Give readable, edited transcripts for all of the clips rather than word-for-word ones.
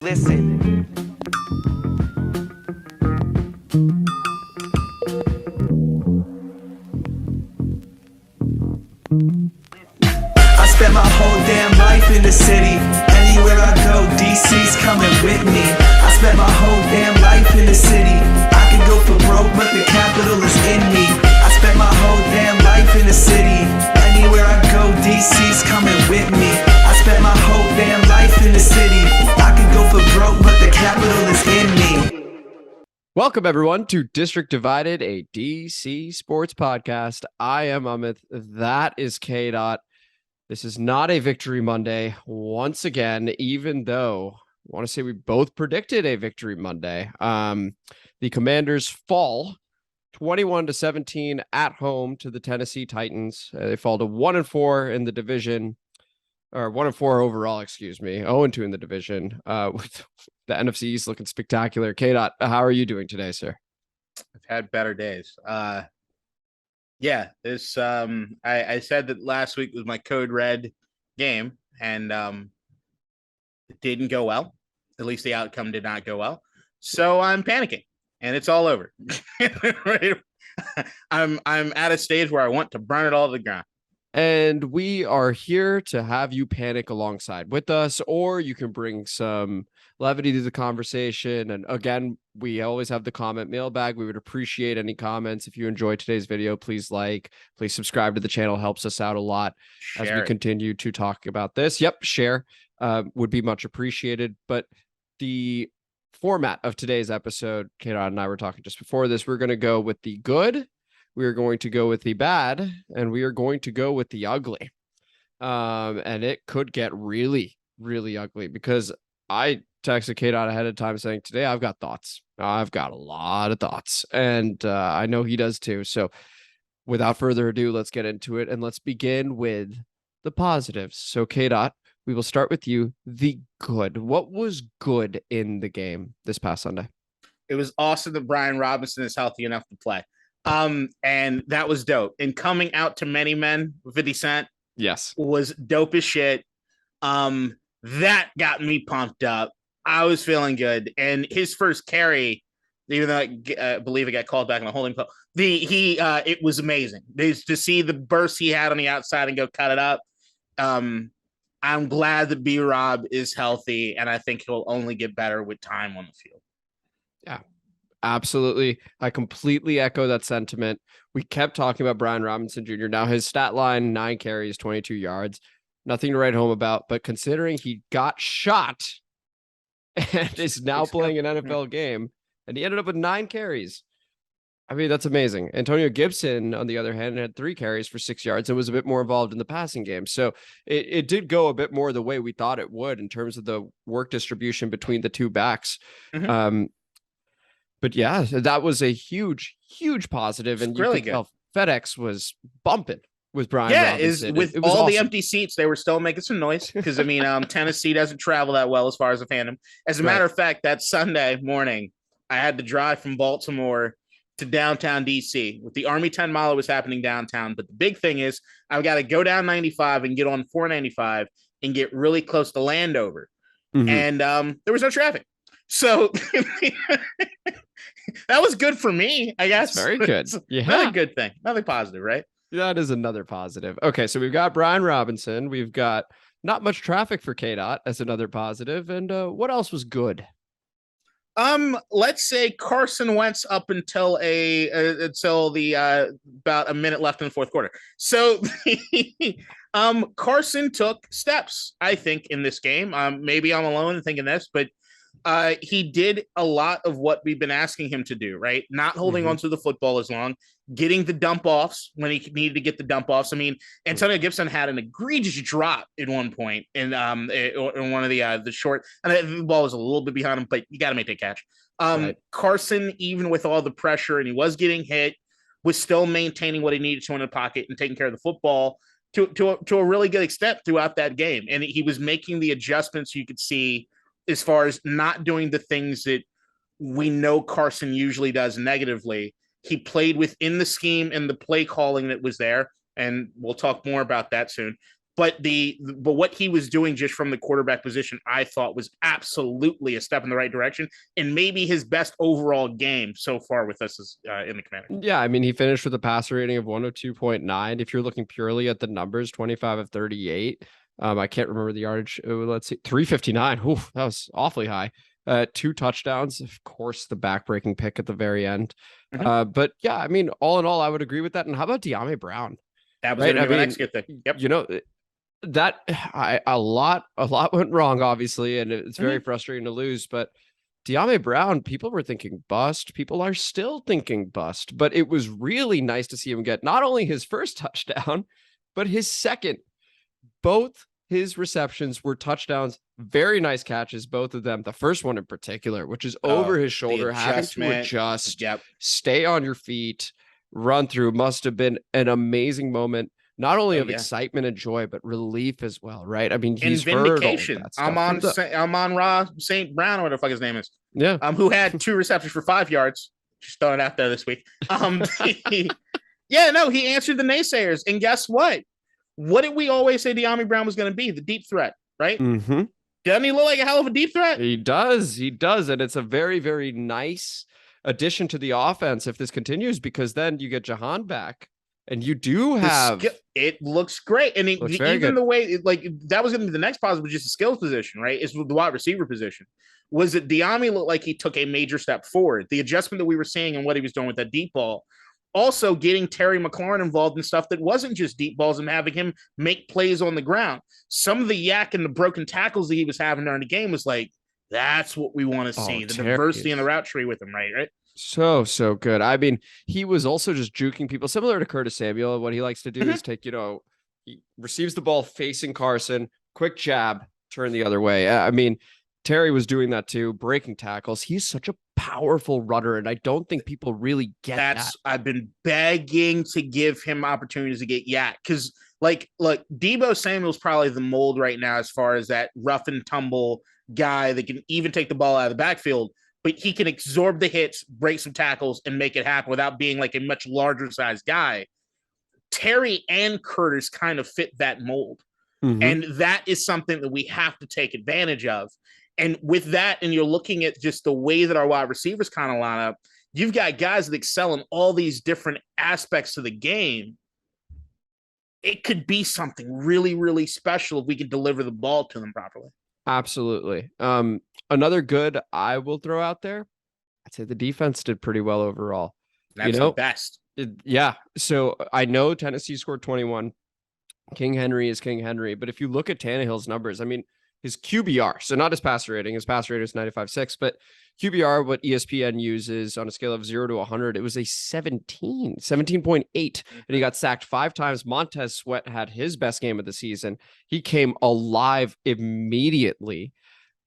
Listen. I spent my whole damn life in the city. Anywhere I go, DC's coming with me. I spent my whole damn life in the city. I could go for broke, but the capital is in me. I spent my whole damn life in the city. Anywhere I go, DC's coming with me. I spent my whole damn life in the city. I could go for broke, but the capital is in me. Welcome, everyone, to District Divided, a DC sports podcast. I am Amit. That is KDot. This is not a Victory Monday once again, even though I want to say we both predicted a Victory Monday. The Commanders fall 21-17 at home to the Tennessee Titans. They fall to 1-4 in the division, or 1-4 overall, excuse me, 0-2 in the division, with the NFC East looking spectacular. KDot, how are you doing today, sir? I've had better days. Yeah, this I said that last week was my Code Red game, and it didn't go well. At least the outcome did not go well. So I'm panicking, and it's all over. I'm at a stage where I want to burn it all to the ground. And we are here to have you panic alongside with us, or you can bring some levity to the conversation. And again, we always have the comment mailbag. We would appreciate any comments. If you enjoyed today's video, please subscribe to the channel. Helps us out a lot as we continue to talk about this. Yep, share would be much appreciated. But the format of today's episode, KDot and I were talking just before this, we're going to go with the good, we are going to go with the bad, and we are going to go with the ugly. And it could get really, really ugly, because I texted KDot ahead of time saying, today I've got thoughts. I've got a lot of thoughts, and I know he does too. So without further ado, let's get into it, and let's begin with the positives. So KDot, we will start with you. The good. What was good in the game this past Sunday? It was awesome that Brian Robinson is healthy enough to play. And that was dope. And coming out to Many Men with 50 Cent, yes, was dope as shit. That got me pumped up. I was feeling good. And his first carry, even though I believe it got called back in a holding call, it was amazing. To see the burst he had on the outside and go cut it up. I'm glad that B-Rob is healthy, and I think he'll only get better with time on the field. Yeah, absolutely. I completely echo that sentiment. We kept talking about Brian Robinson Jr. Now his stat line, 9 carries, 22 yards, nothing to write home about, but considering he got shot and is now playing an NFL game, and he ended up with 9 carries. I mean, that's amazing. Antonio Gibson, on the other hand, had 3 carries for 6 yards and was a bit more involved in the passing game. So it did go a bit more the way we thought it would in terms of the work distribution between the two backs. Mm-hmm. But yeah, that was a huge, huge positive. And really you could tell FedEx was bumping with Brian Robinson. With all awesome. The empty seats, they were still making some noise because, I mean, Tennessee doesn't travel that well as far as a fandom. As a matter of fact, that Sunday morning, I had to drive from Baltimore to downtown DC. With the Army 10 Mile was happening downtown. But the big thing is I've got to go down 95 and get on 495 and get really close to Landover. Mm-hmm. And there was no traffic. So that was good for me, I guess. That's very good. Yeah. Another good thing. Another positive, right? That is another positive. Okay, so we've got Brian Robinson. We've got not much traffic for KDot as another positive. And what else was good? Let's say Carson Wentz up until about a minute left in the fourth quarter. So Carson took steps, I think, in this game. Maybe I'm alone in thinking this, but he did a lot of what we've been asking him to do, right? Not holding onto the football as long, getting the dump offs when he needed to get the dump offs. I mean, Antonio Gibson had an egregious drop at one point in one of the short, and the ball was a little bit behind him, but you got to make that catch. Right. Carson, even with all the pressure and he was getting hit, was still maintaining what he needed to in the pocket and taking care of the football to a really good extent throughout that game. And he was making the adjustments you could see as far as not doing the things that we know Carson usually does negatively. He played within the scheme and the play calling that was there, and we'll talk more about that soon. But what he was doing just from the quarterback position, I thought was absolutely a step in the right direction, and maybe his best overall game so far with us is in the Commanders. Yeah, I mean, he finished with a passer rating of 102.9. If you're looking purely at the numbers, 25 of 38. I can't remember the yardage. Let's see, 359. Oof, that was awfully high. 2 touchdowns, of course, the backbreaking pick at the very end. But yeah, I mean, all in all, I would agree with that. And how about De'Ami Brown? That was my next good thing. Yep. You know, that a lot went wrong, obviously, and it's very frustrating to lose. But De'Ami Brown, people were thinking bust. People are still thinking bust. But it was really nice to see him get not only his first touchdown, but his second. Both his receptions were touchdowns. Very nice catches, both of them. The first one in particular, which is over his shoulder, having to adjust, stay on your feet, run through. Must have been an amazing moment. Not only of excitement and joy, but relief as well, right? I mean, he's vindication. I'm on Ra St. Brown, or what the fuck his name is. Yeah. Who had 2 receptions for 5 yards. Just throwing it out there this week. Yeah, no, he answered the naysayers. And guess what? What did we always say De'Ami Brown was going to be? The deep threat, right? Mm-hmm. Doesn't he look like a hell of a deep threat? He does. He does. And it's a very, very nice addition to the offense if this continues, because then you get Jahan back. And you do have it looks great, and even the way that was going to be the next positive, was just the skills position, right? Is the wide receiver position. Was it De'Ami looked like he took a major step forward? The adjustment that we were seeing and what he was doing with that deep ball, also getting Terry McLaurin involved in stuff that wasn't just deep balls and having him make plays on the ground. Some of the yak and the broken tackles that he was having during the game was like, that's what we want to see. The diversity in the route tree with him, right? So good. I mean, he was also just juking people, similar to Curtis Samuel. What he likes to do is take, he receives the ball facing Carson, quick jab, turn the other way. I mean, Terry was doing that too, breaking tackles. He's such a powerful runner, and I don't think people really get that. I've been begging to give him opportunities to get yak, because look, Deebo Samuel's probably the mold right now as far as that rough and tumble guy that can even take the ball out of the backfield. But he can absorb the hits, break some tackles, and make it happen without being like a much larger sized guy. Terry and Curtis kind of fit that mold. Mm-hmm. And that is something that we have to take advantage of. And with that, and you're looking at just the way that our wide receivers kind of line up, you've got guys that excel in all these different aspects of the game. It could be something really, really special if we can deliver the ball to them properly. Absolutely. Another good I will throw out there, I'd say the defense did pretty well overall. That's the best. Yeah. So I know Tennessee scored 21. King Henry is King Henry. But if you look at Tannehill's numbers, I mean, his QBR, so not his passer rating, his passer rating is 95.6, but QBR, what ESPN uses on a scale of 0 to 100, it was a 17.8, and he got sacked 5 times. Montez Sweat had his best game of the season. He came alive immediately.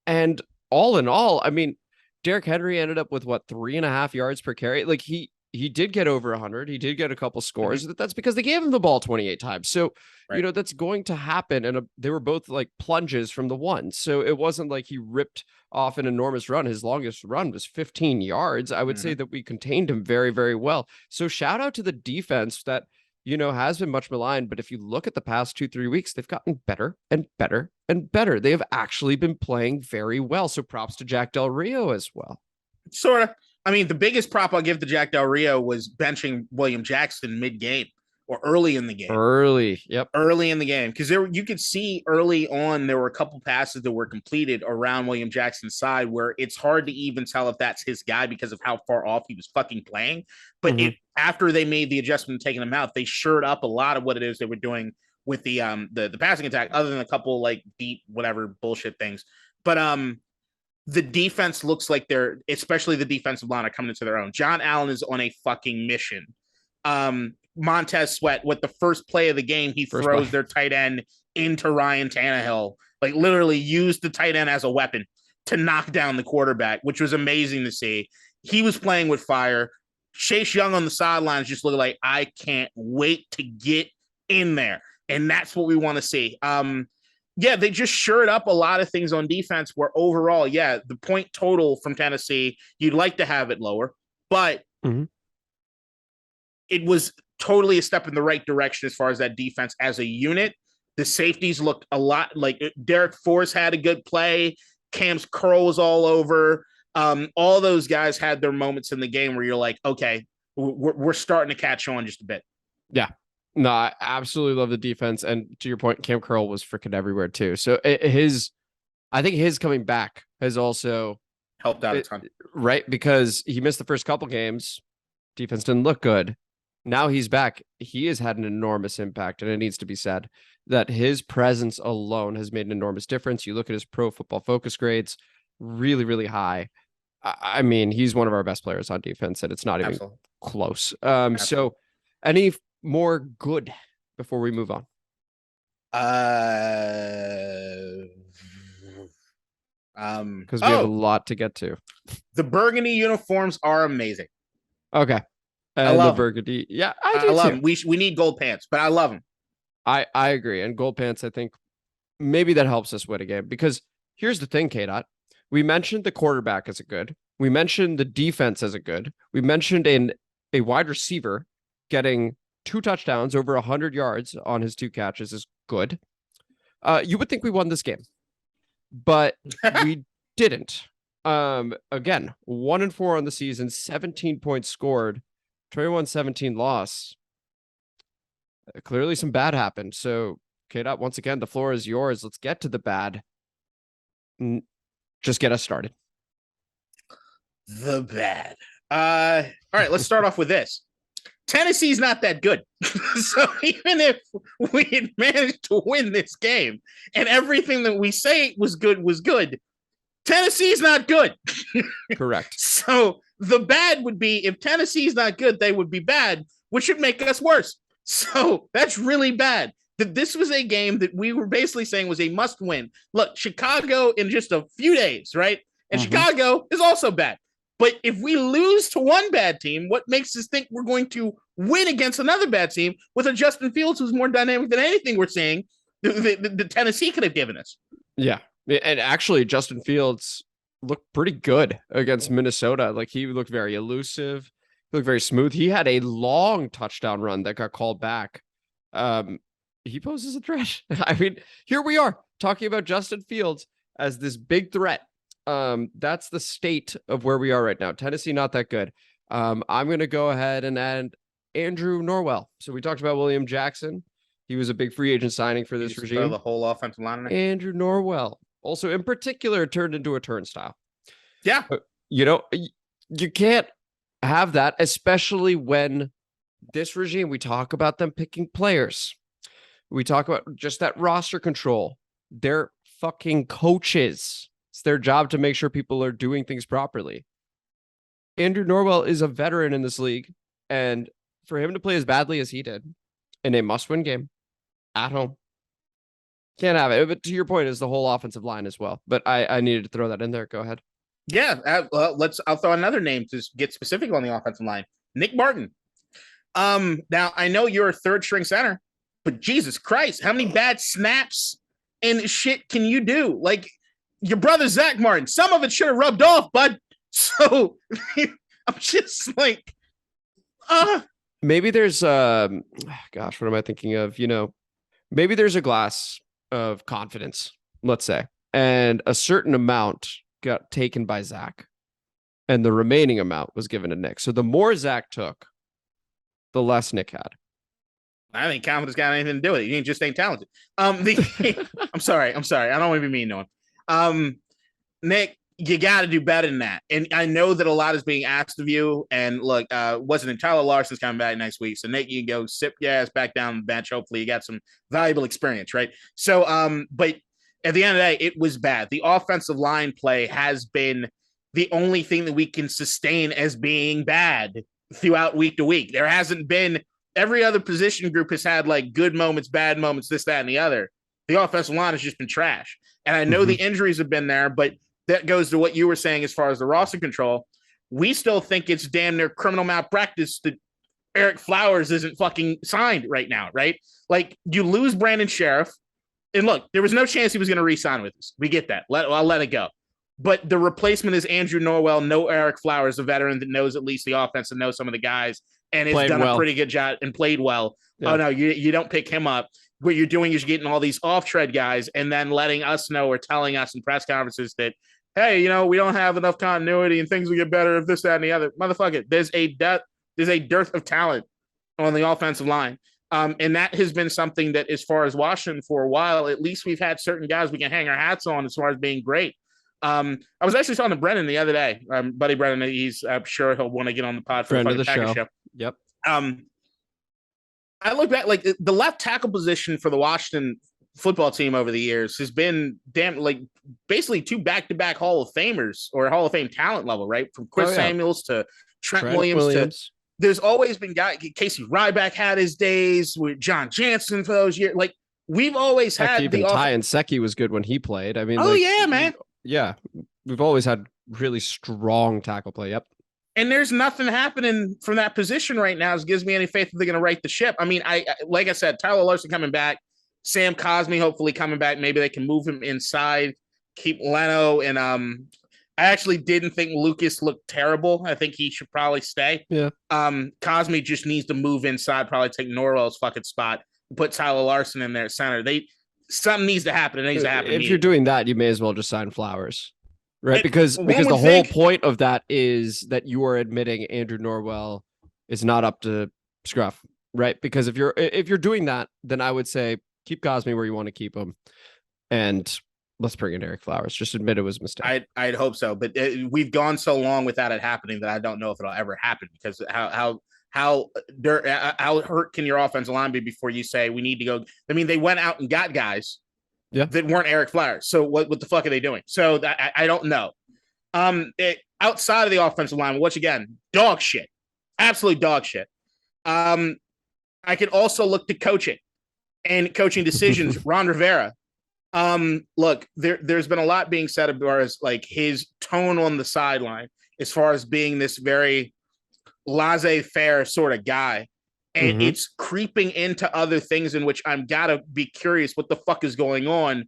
And all in all, I mean, Derrick Henry ended up with 3.5 yards per carry. Like he did get over 100. He did get a couple scores. Mm-hmm. That's because they gave him the ball 28 times. So, that's going to happen. And they were both like plunges from the one. So it wasn't like he ripped off an enormous run. His longest run was 15 yards. I would say that we contained him very, very well. So shout out to the defense that, has been much maligned. But if you look at the past 2-3 weeks, they've gotten better and better and better. They have actually been playing very well. So props to Jack Del Rio as well. Sort of. I mean, the biggest prop I'll give to Jack Del Rio was benching William Jackson mid-game or early in the game. Early in the game. Because you could see early on there were a couple passes that were completed around William Jackson's side where it's hard to even tell if that's his guy because of how far off he was fucking playing. But after they made the adjustment and taking him out, they shored up a lot of what it is they were doing with the passing attack, other than a couple like deep whatever bullshit things. But the defense looks like especially the defensive line, are coming into their own. John Allen is on a fucking mission. Montez Sweat, with the first play of the game, he throws their tight end into Ryan Tannehill, like literally used the tight end as a weapon to knock down the quarterback, which was amazing to see. He was playing with fire. Chase Young on the sidelines just looked like, I can't wait to get in there. And that's what we want to see. They just shored up a lot of things on defense where overall, the point total from Tennessee, you'd like to have it lower, but it was totally a step in the right direction as far as that defense as a unit. The safeties looked a lot like Derek Force had a good play. Kam's Curl was all over. All those guys had their moments in the game where you're like, okay, we're starting to catch on just a bit. Yeah. No, I absolutely love the defense. And to your point, Kam Curl was freaking everywhere too. So I think his coming back has also helped out a ton. Right? Because he missed the first couple games. Defense didn't look good. Now he's back. He has had an enormous impact, and it needs to be said that his presence alone has made an enormous difference. You look at his Pro Football Focus grades, really, really high. I mean, he's one of our best players on defense, and it's not even close. So any more good before we move on? Because we have a lot to get to. The burgundy uniforms are amazing. Okay. And I love the burgundy. Yeah, I love them. We need gold pants, but I love them. I agree. And gold pants, I think maybe that helps us win a game, because here's the thing, KDot. We mentioned the quarterback as a good. We mentioned the defense as a good. We mentioned a wide receiver getting 2 touchdowns over 100 yards on his 2 catches is good. You would think we won this game, but we didn't. Again, 1-4 on the season, 17 points scored, 21-17 loss. Clearly some bad happened. So, KDot, once again, the floor is yours. Let's get to the bad. Just get us started. The bad. All right, let's start off with this. Tennessee's not that good. So even if we had managed to win this game and everything that we say was good, Tennessee's not good. Correct. So the bad would be, if Tennessee's not good, they would be bad, which would make us worse. So that's really bad. That this was a game that we were basically saying was a must win. Look, Chicago in just a few days, right? And Chicago is also bad. But if we lose to one bad team, what makes us think we're going to win against another bad team with a Justin Fields who's more dynamic than anything we're seeing the Tennessee could have given us? Yeah. And actually, Justin Fields looked pretty good against Minnesota. Like, he looked very elusive. He looked very smooth. He had a long touchdown run that got called back. He poses a threat. I mean, here we are talking about Justin Fields as this big threat. That's the state of where we are right now. Tennessee, not that good. I'm going to go ahead and add Andrew Norwell. So we talked about William Jackson. He was a big free agent signing for this regime. The whole offensive line in it. Andrew Norwell, also in particular, turned into a turnstile. Yeah. But, you can't have that, especially when this regime, we talk about them picking players. We talk about just that roster control. They're fucking coaches. It's their job to make sure people are doing things properly. Andrew Norwell is a veteran in this league, and for him to play as badly as he did in a must-win game at home, can't have it. But to your point, is the whole offensive line as well. But I needed to throw that in there. Go ahead. Yeah, I'll throw another name to get specific on the offensive line. Nick Martin. Now I know you're a third-string center, but Jesus Christ, how many bad snaps and shit can you do? Like, your brother Zach Martin, some of it should have rubbed off, bud. So I'm just like, maybe there's gosh, what am I thinking of? Maybe there's a glass of confidence, let's say, and a certain amount got taken by Zach, and the remaining amount was given to Nick. So the more Zach took, the less Nick had. I think confidence got anything to do with it. You just ain't talented. I'm sorry. I don't want to be mean to him. Nick, you got to do better than that. And I know that a lot is being asked of you. And look, wasn't Tyler Larson's coming back next week. So Nick, you can go sip your ass back down the bench. Hopefully you got some valuable experience, right? So, but at the end of the day, it was bad. The offensive line play has been the only thing that we can sustain as being bad throughout week to week. There hasn't been, every other position group has had like good moments, bad moments, this, that, and the other. The offensive line has just been trash. And I know the injuries have been there, but that goes to what you were saying as far as the roster control. We still think it's damn near criminal malpractice that Eric Flowers isn't fucking signed right now, right? Like, you lose Brandon Sheriff. And look, there was no chance he was going to re-sign with us. We get that. I'll let it go. But the replacement is Andrew Norwell, no Eric Flowers, a veteran that knows at least the offense and knows some of the guys and has done a pretty good job and played well. Yeah. Oh, no, you don't pick him up. what you're doing is you're getting all these off-tread guys and then letting us know or telling us in press conferences that, hey, we don't have enough continuity and things will get better if this, that, and the other. Motherfucker, there's a dearth of talent on the offensive line. And that has been something that, as far as Washington for a while, at least we've had certain guys we can hang our hats on as far as being great. I was actually talking to Brennan the other day. Buddy Brennan, I'm sure he'll want to get on the pod for Friend the of the show. Yep. I look back, like the left tackle position for the Washington football team over the years has been basically 2 back-to-back Hall of Famers or Hall of Fame talent level, right? From Chris Samuels to Trent Williams to there's always been guys. Casey Ryback had his days with John Jansen for those years. Like we've always had even Ty and Secchi was good when he played. I mean, man. Yeah, we've always had really strong tackle play. Yep. And there's nothing happening from that position right now that gives me any faith that they're going to right the ship. I mean, like I said, Tyler Larson coming back, Sam Cosmi hopefully coming back. Maybe they can move him inside, keep Leno. And I actually didn't think Lucas looked terrible. I think he should probably stay. Yeah. Cosmi just needs to move inside, probably take Norwell's fucking spot, put Tyler Larson in there at center. Something needs to happen. It needs to happen. If you're doing that, you may as well just sign Flowers. Right, because the whole point of that is that you are admitting Andrew Norwell is not up to scruff, right? Because if you're doing that, then I would say keep Cosmi where you want to keep him, and let's bring in Eric Flowers. Just admit it was a mistake. I'd hope so, but we've gone so long without it happening that I don't know if it'll ever happen. Because how hurt can your offensive line be before you say we need to go? I mean, they went out and got guys. Yeah, that weren't Eric Flowers. So what the fuck are they doing? So I don't know. Outside of the offensive line, once again, dog shit, absolute dog shit. I could also look to coaching and coaching decisions. Ron Rivera. Look, there's been a lot being said as far as like his tone on the sideline, as far as being this very laissez-faire sort of guy. And it's creeping into other things in which I'm gotta be curious what the fuck is going on.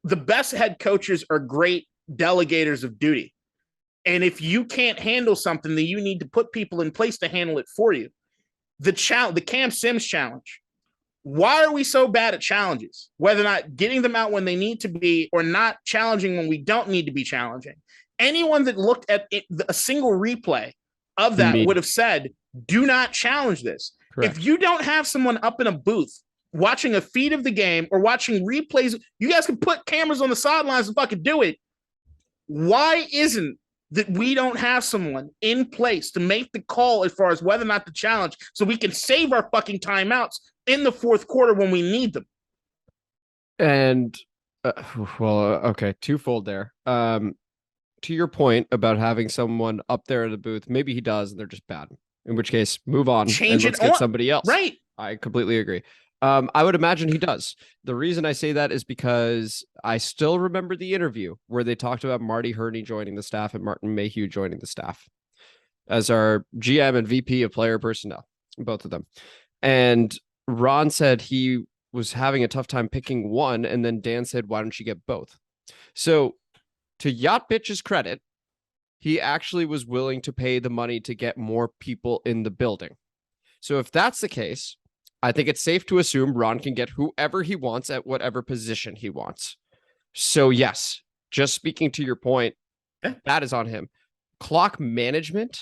The best head coaches are great delegators of duty. And if you can't handle something, then you need to put people in place to handle it for you. The Cam Sims challenge. Why are we so bad at challenges? Whether or not getting them out when they need to be or not challenging when we don't need to be challenging. Anyone that looked at a single replay of that would have said, do not challenge this. Correct. If you don't have someone up in a booth watching a feed of the game or watching replays, you guys can put cameras on the sidelines and fucking do it. Why isn't that we don't have someone in place to make the call as far as whether or not to challenge so we can save our fucking timeouts in the fourth quarter when we need them? And, okay, twofold there. To your point about having someone up there in the booth, maybe he does and they're just bad. In which case, move on and let's get somebody else. Right. I completely agree. I would imagine he does. The reason I say that is because I still remember the interview where they talked about Marty Herney joining the staff and Martin Mayhew joining the staff as our GM and VP of player personnel, both of them. And Ron said he was having a tough time picking one. And then Dan said, why don't you get both? So to Yacht Bitch's credit, he actually was willing to pay the money to get more people in the building. So if that's the case, I think it's safe to assume Ron can get whoever he wants at whatever position he wants. So yes, just speaking to your point, that is on him. Clock management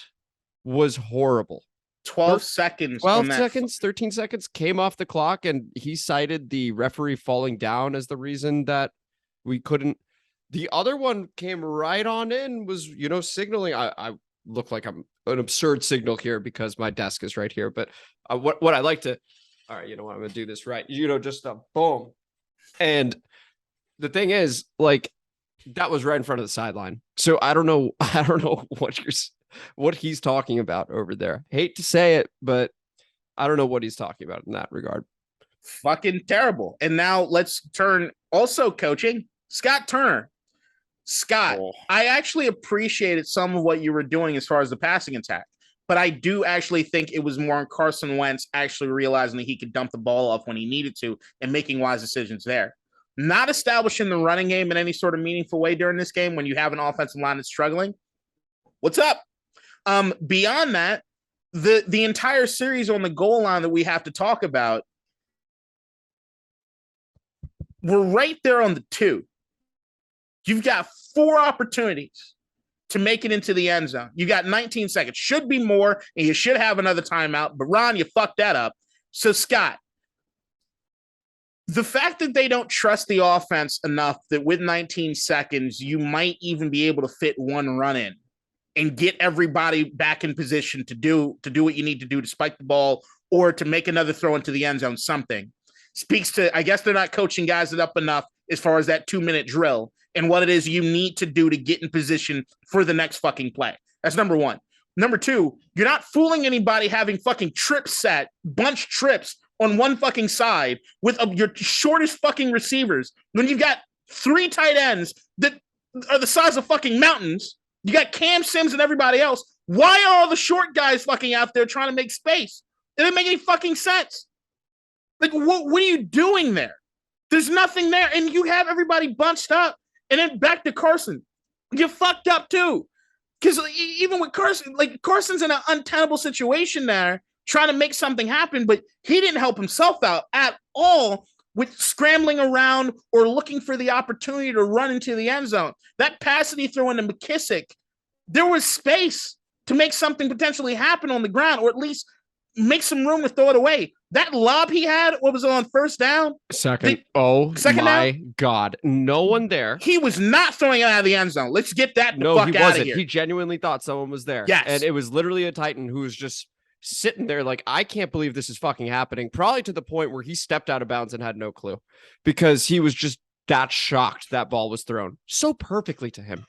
was horrible. 12 seconds. 12 seconds, 13 seconds came off the clock, and he cited the referee falling down as the reason that we couldn't. The other one came right on in, was, signaling. I look like I'm an absurd signal here because my desk is right here. But what I like to, all right, you know what, I'm going to do this right. Just a boom. And the thing is, like, that was right in front of the sideline. So I don't know what he's talking about over there. Hate to say it, but I don't know what he's talking about in that regard. Fucking terrible. And now let's turn also coaching. Scott Turner. Scott, I actually appreciated some of what you were doing as far as the passing attack, but I do actually think it was more on Carson Wentz actually realizing that he could dump the ball off when he needed to and making wise decisions there. Not establishing the running game in any sort of meaningful way during this game when you have an offensive line that's struggling. What's up? Beyond that, the entire series on the goal line that we have to talk about, We're right there on the 2. You've got 4 opportunities to make it into the end zone. You got 19 seconds. Should be more, and you should have another timeout. But Ron, you fucked that up. So Scott, the fact that they don't trust the offense enough that with 19 seconds, you might even be able to fit one run in and get everybody back in position to do what you need to do to spike the ball or to make another throw into the end zone, something speaks to, I guess they're not coaching guys up enough as far as that 2-minute drill and what it is you need to do to get in position for the next fucking play. That's number 1. Number 2, you're not fooling anybody having fucking trips set, bunch trips on one fucking side with your shortest fucking receivers when you've got 3 tight ends that are the size of fucking mountains. You got Cam Sims and everybody else. Why are all the short guys fucking out there trying to make space? It doesn't make any fucking sense. Like, what are you doing there? There's nothing there. And you have everybody bunched up. And then back to Carson. You fucked up too. Because even with Carson, like Carson's in an untenable situation there, trying to make something happen, but he didn't help himself out at all with scrambling around or looking for the opportunity to run into the end zone. That pass that he threw into McKissick, there was space to make something potentially happen on the ground, or at least make some room to throw it away. That lob he had, what was it, on first down? Second down? God. No one there. He was not throwing it out of the end zone. Let's get that no, fuck he out wasn't. of here. He genuinely thought someone was there. Yes. And it was literally a Titan who was just sitting there like, I can't believe this is fucking happening. Probably to the point where he stepped out of bounds and had no clue because he was just that shocked that ball was thrown so perfectly to him.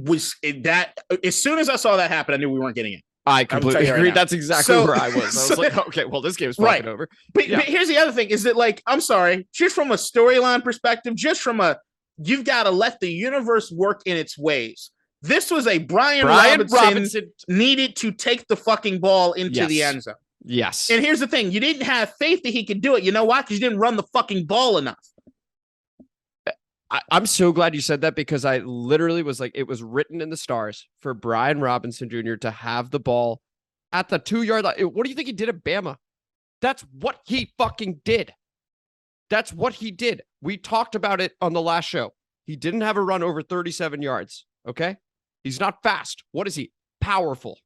As soon as I saw that happen, I knew we weren't getting it. I completely agree. Right, that's exactly where I was. I was like, okay, well, this game's fucking over. But here's the other thing is that, like, I'm sorry, just from a storyline perspective, you've got to let the universe work in its ways. This was a Brian Robinson needed to take the fucking ball into the end zone. Yes. And here's the thing. You didn't have faith that he could do it. You know why? Because you didn't run the fucking ball enough. I'm so glad you said that because I literally was like, it was written in the stars for Brian Robinson Jr. to have the ball at the 2-yard line. What do you think he did at Bama? That's what he fucking did. That's what he did. We talked about it on the last show. He didn't have a run over 37 yards. Okay. He's not fast. What is he? Powerful.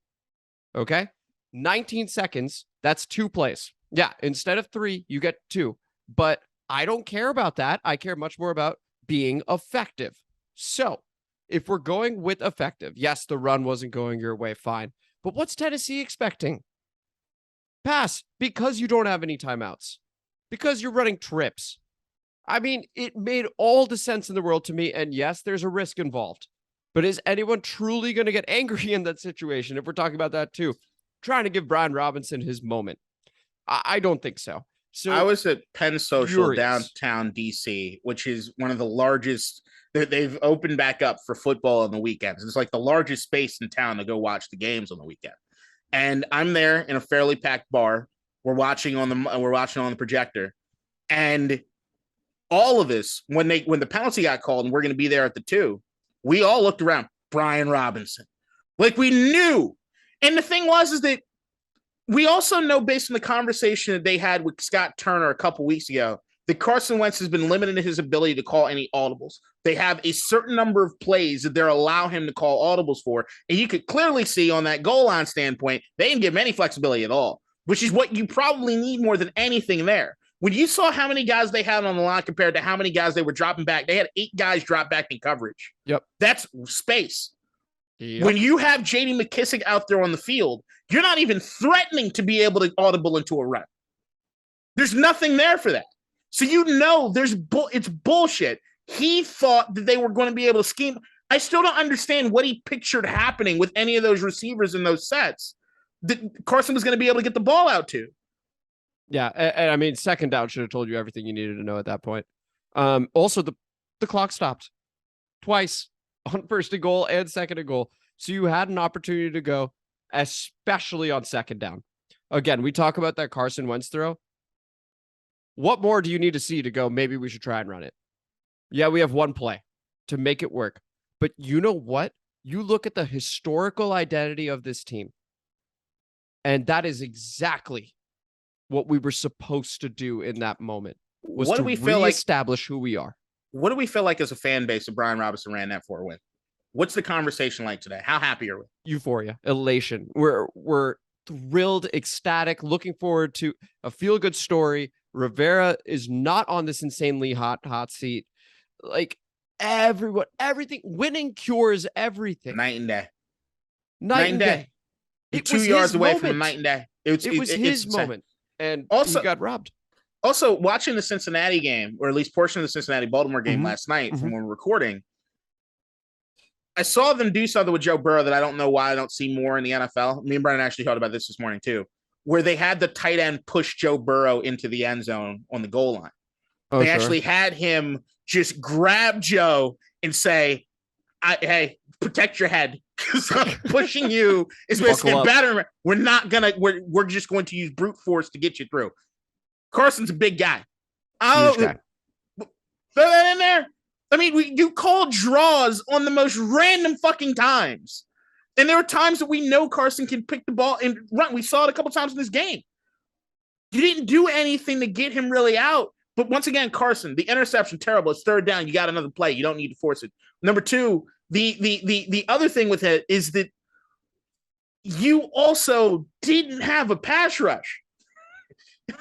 Okay. 19 seconds. That's 2 plays. Yeah. Instead of 3, you get 2. But I don't care about that. I care much more about being effective. So if we're going with effective, yes, the run wasn't going your way, fine. But what's Tennessee expecting? Pass, because you don't have any timeouts, because you're running trips. I mean, it made all the sense in the world to me. And yes, there's a risk involved. But is anyone truly going to get angry in that situation if we're talking about that too? Trying to give Brian Robinson his moment. I don't think so. So I was at Penn Social downtown DC, which is one of the largest. They've opened back up for football on the weekends. It's like the largest space in town to go watch the games on the weekend. And I'm there in a fairly packed bar. We're watching on the projector, and all of us when the penalty got called and we're going to be there at the 2, we all looked around. Brian Robinson, like we knew. And the thing is that we also know, based on the conversation that they had with Scott Turner a couple weeks ago, that Carson Wentz has been limited in his ability to call any audibles. They have a certain number of plays that they're allow him to call audibles for. And you could clearly see on that goal line standpoint, they didn't give him any flexibility at all, which is what you probably need more than anything there. When you saw how many guys they had on the line compared to how many guys they were dropping back, they had 8 guys drop back in coverage. Yep. That's space. Yep. When you have J.D. McKissick out there on the field, you're not even threatening to be able to audible into a run. There's nothing there for that. So you know it's bullshit. He thought that they were going to be able to scheme. I still don't understand what he pictured happening with any of those receivers in those sets that Carson was going to be able to get the ball out to. Yeah, and I mean, second down should have told you everything you needed to know at that point. Also, the clock stopped twice on first and goal and second and goal. So you had an opportunity to go, especially on second down. Again, we talk about that Carson Wentz throw. What more do you need to see to go, maybe we should try and run it? Yeah, we have one play to make it work. But you know what? You look at the historical identity of this team, and that is exactly what we were supposed to do in that moment. was what to do we feel like? reestablish who we are. What do we feel like as a fan base if Brian Robinson ran that 4-win? What's the conversation like today? How happy are we? Euphoria, elation. We're thrilled, ecstatic, looking forward to a feel-good story. Rivera is not on this insanely hot seat. Like everything, winning cures everything. Night and day. Night and day. You're It 2 was yards his away moment. from night and day. It was his moment. And Also- he got robbed. Also, watching the Cincinnati game, or at least portion of the Cincinnati-Baltimore game Mhm. last night from when we're recording, I saw them do something with Joe Burrow that I don't know why I don't see more in the NFL. Me and Brennan actually talked about this morning too, where they had the tight end push Joe Burrow into the end zone on the goal line. Oh, They sure. actually had him just grab Joe and say, hey, protect your head because I'm pushing you. It's basically Buckle a up. batter. We're just going to use brute force to get you through. Carson's a big guy. Huge guy. Throw that in there. I mean, you call draws on the most random fucking times. And there are times that we know Carson can pick the ball and run. We saw it a couple times in this game. You didn't do anything to get him really out. But once again, Carson, the interception, terrible. It's third down. You got another play. You don't need to force it. Number two, the other thing with it is that you also didn't have a pass rush.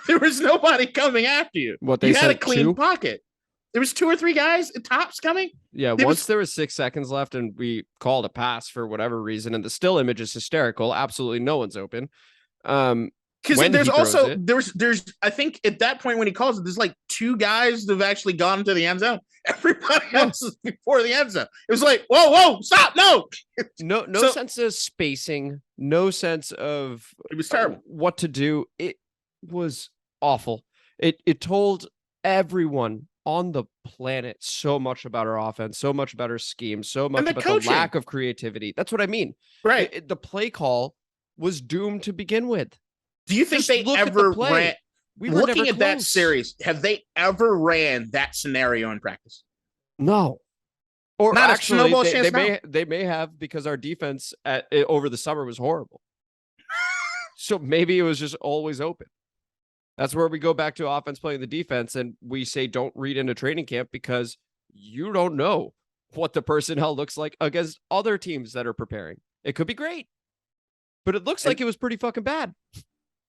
There was nobody coming after you. What they You had a said, clean two? pocket. There was 2 or 3 guys at tops coming. Yeah, There once was- there was 6 seconds left and we called a pass for whatever reason, and the still image is hysterical. Absolutely no one's open. Because when there's he throws also it. there's I think at that point when he calls it, there's like 2 guys that have actually gone into the end zone. Everybody else is before the end zone. It was like, whoa, stop, no. No So- sense of spacing, no sense of It was terrible. what to do. It was awful. It told everyone on the planet so much about our offense, so much about our scheme, so much the about coaching. the lack of creativity. That's what I mean. Right. The play call was doomed to begin with. Do you think Just they look at the ever play. ran We were looking never at that close. series, have they ever ran that scenario in practice? No. Or Not a actually, snowball chance they may have, because our defense over the summer was horrible. So maybe it was just always open. That's where we go back to offense playing the defense, and we say don't read into training camp because you don't know what the personnel looks like against other teams that are preparing. It could be great, but it looks like it was pretty fucking bad.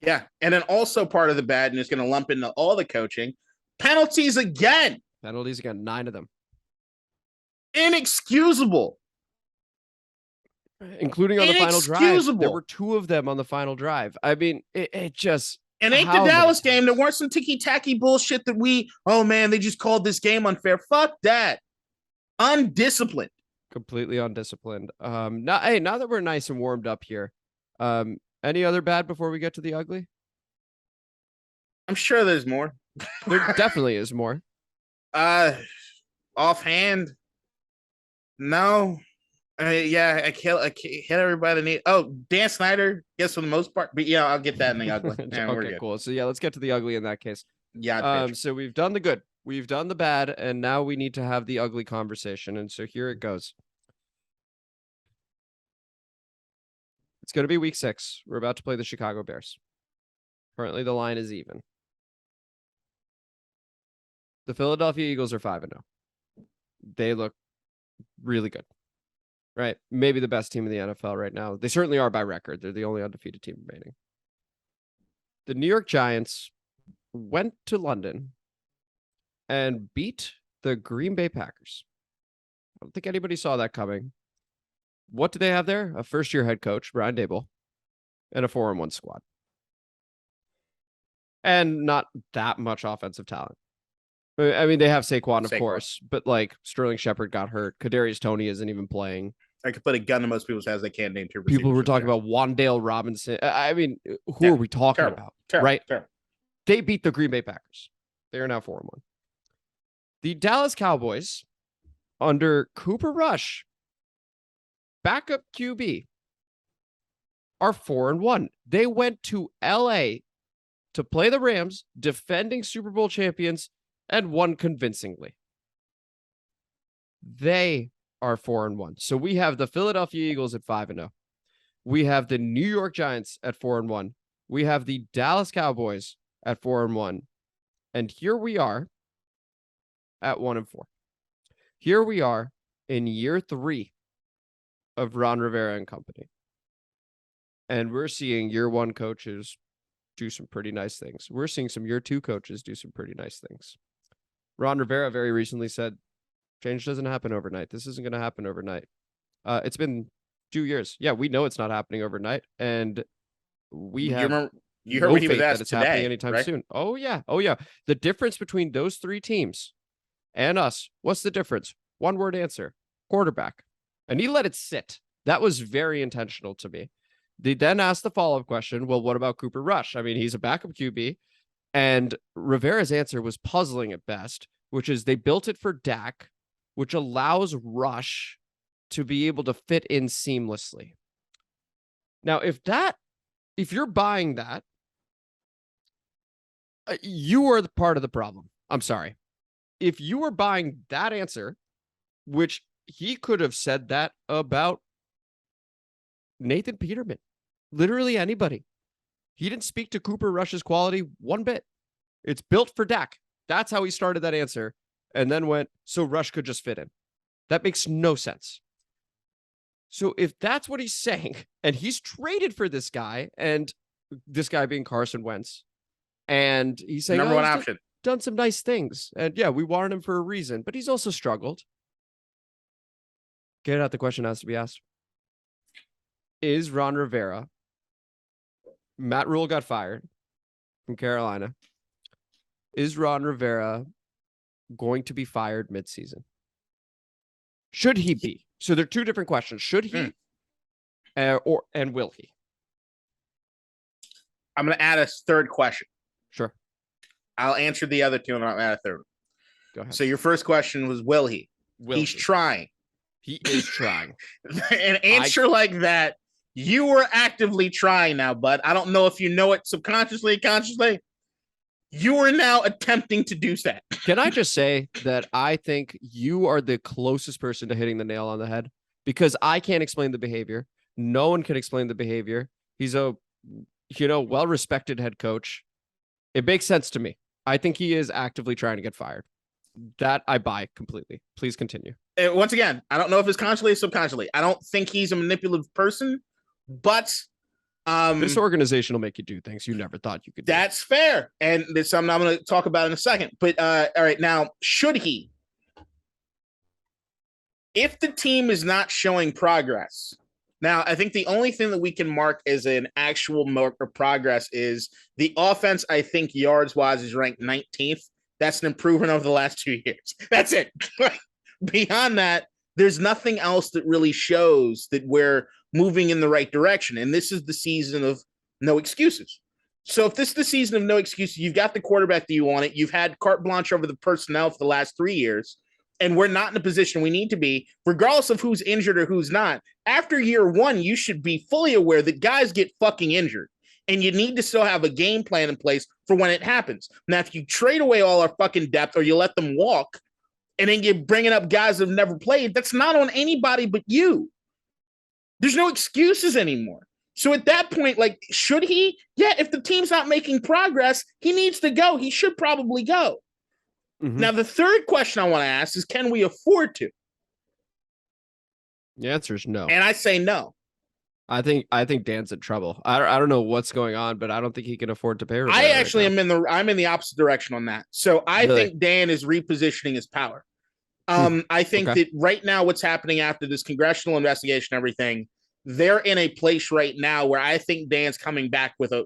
Yeah. And then also part of the bad, and it's going to lump into all the coaching, penalties again. Penalties again, 9 of them, Inexcusable. including on the final drive. There Inexcusable. were 2 of them on the final drive. I mean, it just. And ain't How the many Dallas game. There times? weren't some ticky-tacky bullshit that they just called this game unfair. Fuck that. Undisciplined. Completely undisciplined. Now that we're nice and warmed up here, any other bad before we get to the ugly? I'm sure there's more. There definitely is more. Offhand, no. I hit everybody. Dan Snyder, yes, for the most part. But yeah, I'll get that in the ugly. Yeah, we're Okay, good. cool. So yeah, let's get to the ugly in that case. Yeah, bitch. So we've done the good, we've done the bad, and now we need to have the ugly conversation. And so here it goes. It's going to be week 6. We're about to play the Chicago Bears. Currently, the line is even. The Philadelphia Eagles are 5-0. They look really good, right? Maybe the best team in the NFL right now. They certainly are by record. They're the only undefeated team remaining. The New York Giants went to London and beat the Green Bay Packers. I don't think anybody saw that coming. What do they have there? A first-year head coach, Brian Daboll, and a 4-1 squad. And not that much offensive talent. I mean, they have Saquon, of course, but like Sterling Shepard got hurt. Kadarius Toney isn't even playing. I could put a gun to most people's heads. They can't name 2 People were receivers talking there. about Wandale Robinson. I mean, who are we talking Terrible. about? Terrible, Right? terrible. They beat the Green Bay Packers. They are now 4-1. The Dallas Cowboys, under Cooper Rush, backup QB, are 4-1. They went to LA to play the Rams, defending Super Bowl champions, and won convincingly. They are 4-1. So we have the Philadelphia Eagles at 5-0. We have the New York Giants at 4-1. We have the Dallas Cowboys at 4-1. And here we are at 1-4. Here we are in year 3 of Ron Rivera and company. And we're seeing year 1 coaches do some pretty nice things. We're seeing some year 2 coaches do some pretty nice things. Ron Rivera very recently said, change doesn't happen overnight. This isn't going to happen overnight. It's been 2 years. Yeah, we know it's not happening overnight. And we have you heard no what he was faith that asked it's today, happening anytime right? soon. Oh, yeah. Oh, yeah. The difference between those 3 teams and us, what's the difference? One word answer, quarterback. And he let it sit. That was very intentional to me. They then asked the follow-up question, well, what about Cooper Rush? I mean, he's a backup QB. And Rivera's answer was puzzling at best, which is they built it for Dak, which allows Rush to be able to fit in seamlessly. Now, if you're buying that, you are the part of the problem. I'm sorry. If you were buying that answer, which he could have said that about Nathan Peterman, literally anybody. He didn't speak to Cooper Rush's quality one bit. It's built for Dak. That's how he started that answer. And then went, so Rush could just fit in. That makes no sense. So if that's what he's saying, and he's traded for this guy, and this guy being Carson Wentz, and he's saying, Number one option. Done some nice things. And yeah, we wanted him for a reason, but he's also struggled. Get out, the question has to be asked. Is Ron Rivera, Matt Rule got fired from Carolina. Is Ron Rivera going to be fired midseason? Should he be? So there are 2 different questions. Should he and will he? I'm going to add a third question. Sure. I'll answer the other 2 and I'll add a third. Go ahead. So your first question was, will he? He's trying. He is trying. An answer like that, you were actively trying now, bud. I don't know if you know it subconsciously, consciously. You are now attempting to do that. Can I just say that I think you are the closest person to hitting the nail on the head, because I can't explain the behavior. No one can explain the behavior. He's a, well-respected head coach. It makes sense to me. I think he is actively trying to get fired. That I buy completely. Please continue. Once again, I don't know if it's consciously or subconsciously. I don't think he's a manipulative person, but this organization will make you do things you never thought you could do. That's fair. And there's something I'm going to talk about in a second. But all right, now, should he? If the team is not showing progress, now I think the only thing that we can mark as an actual mark of progress is the offense, I think, yards-wise, is ranked 19th. That's an improvement over the last 2 years. That's it. Beyond that, there's nothing else that really shows that we're moving in the right direction. And this is the season of no excuses. So if this is the season of no excuses, you've got the quarterback that you want it. You've had carte blanche over the personnel for the last 3 years, and we're not in a position we need to be, regardless of who's injured or who's not. After year 1, you should be fully aware that guys get fucking injured, and you need to still have a game plan in place for when it happens. Now, if you trade away all our fucking depth or you let them walk, and then you're bringing up guys that have never played, that's not on anybody but you. There's no excuses anymore. So at that point, like, should he? Yeah, if the team's not making progress, he needs to go. He should probably go. Mm-hmm. Now, the third question I want to ask is, can we afford to? The answer is no. And I say no. I think Dan's in trouble. I don't know what's going on, but I don't think he can afford to pay Rivera. I actually am I'm in the opposite direction on that. So I think Dan is repositioning his power. I think that right now, what's happening after this congressional investigation, and everything, they're in a place right now where I think Dan's coming back with a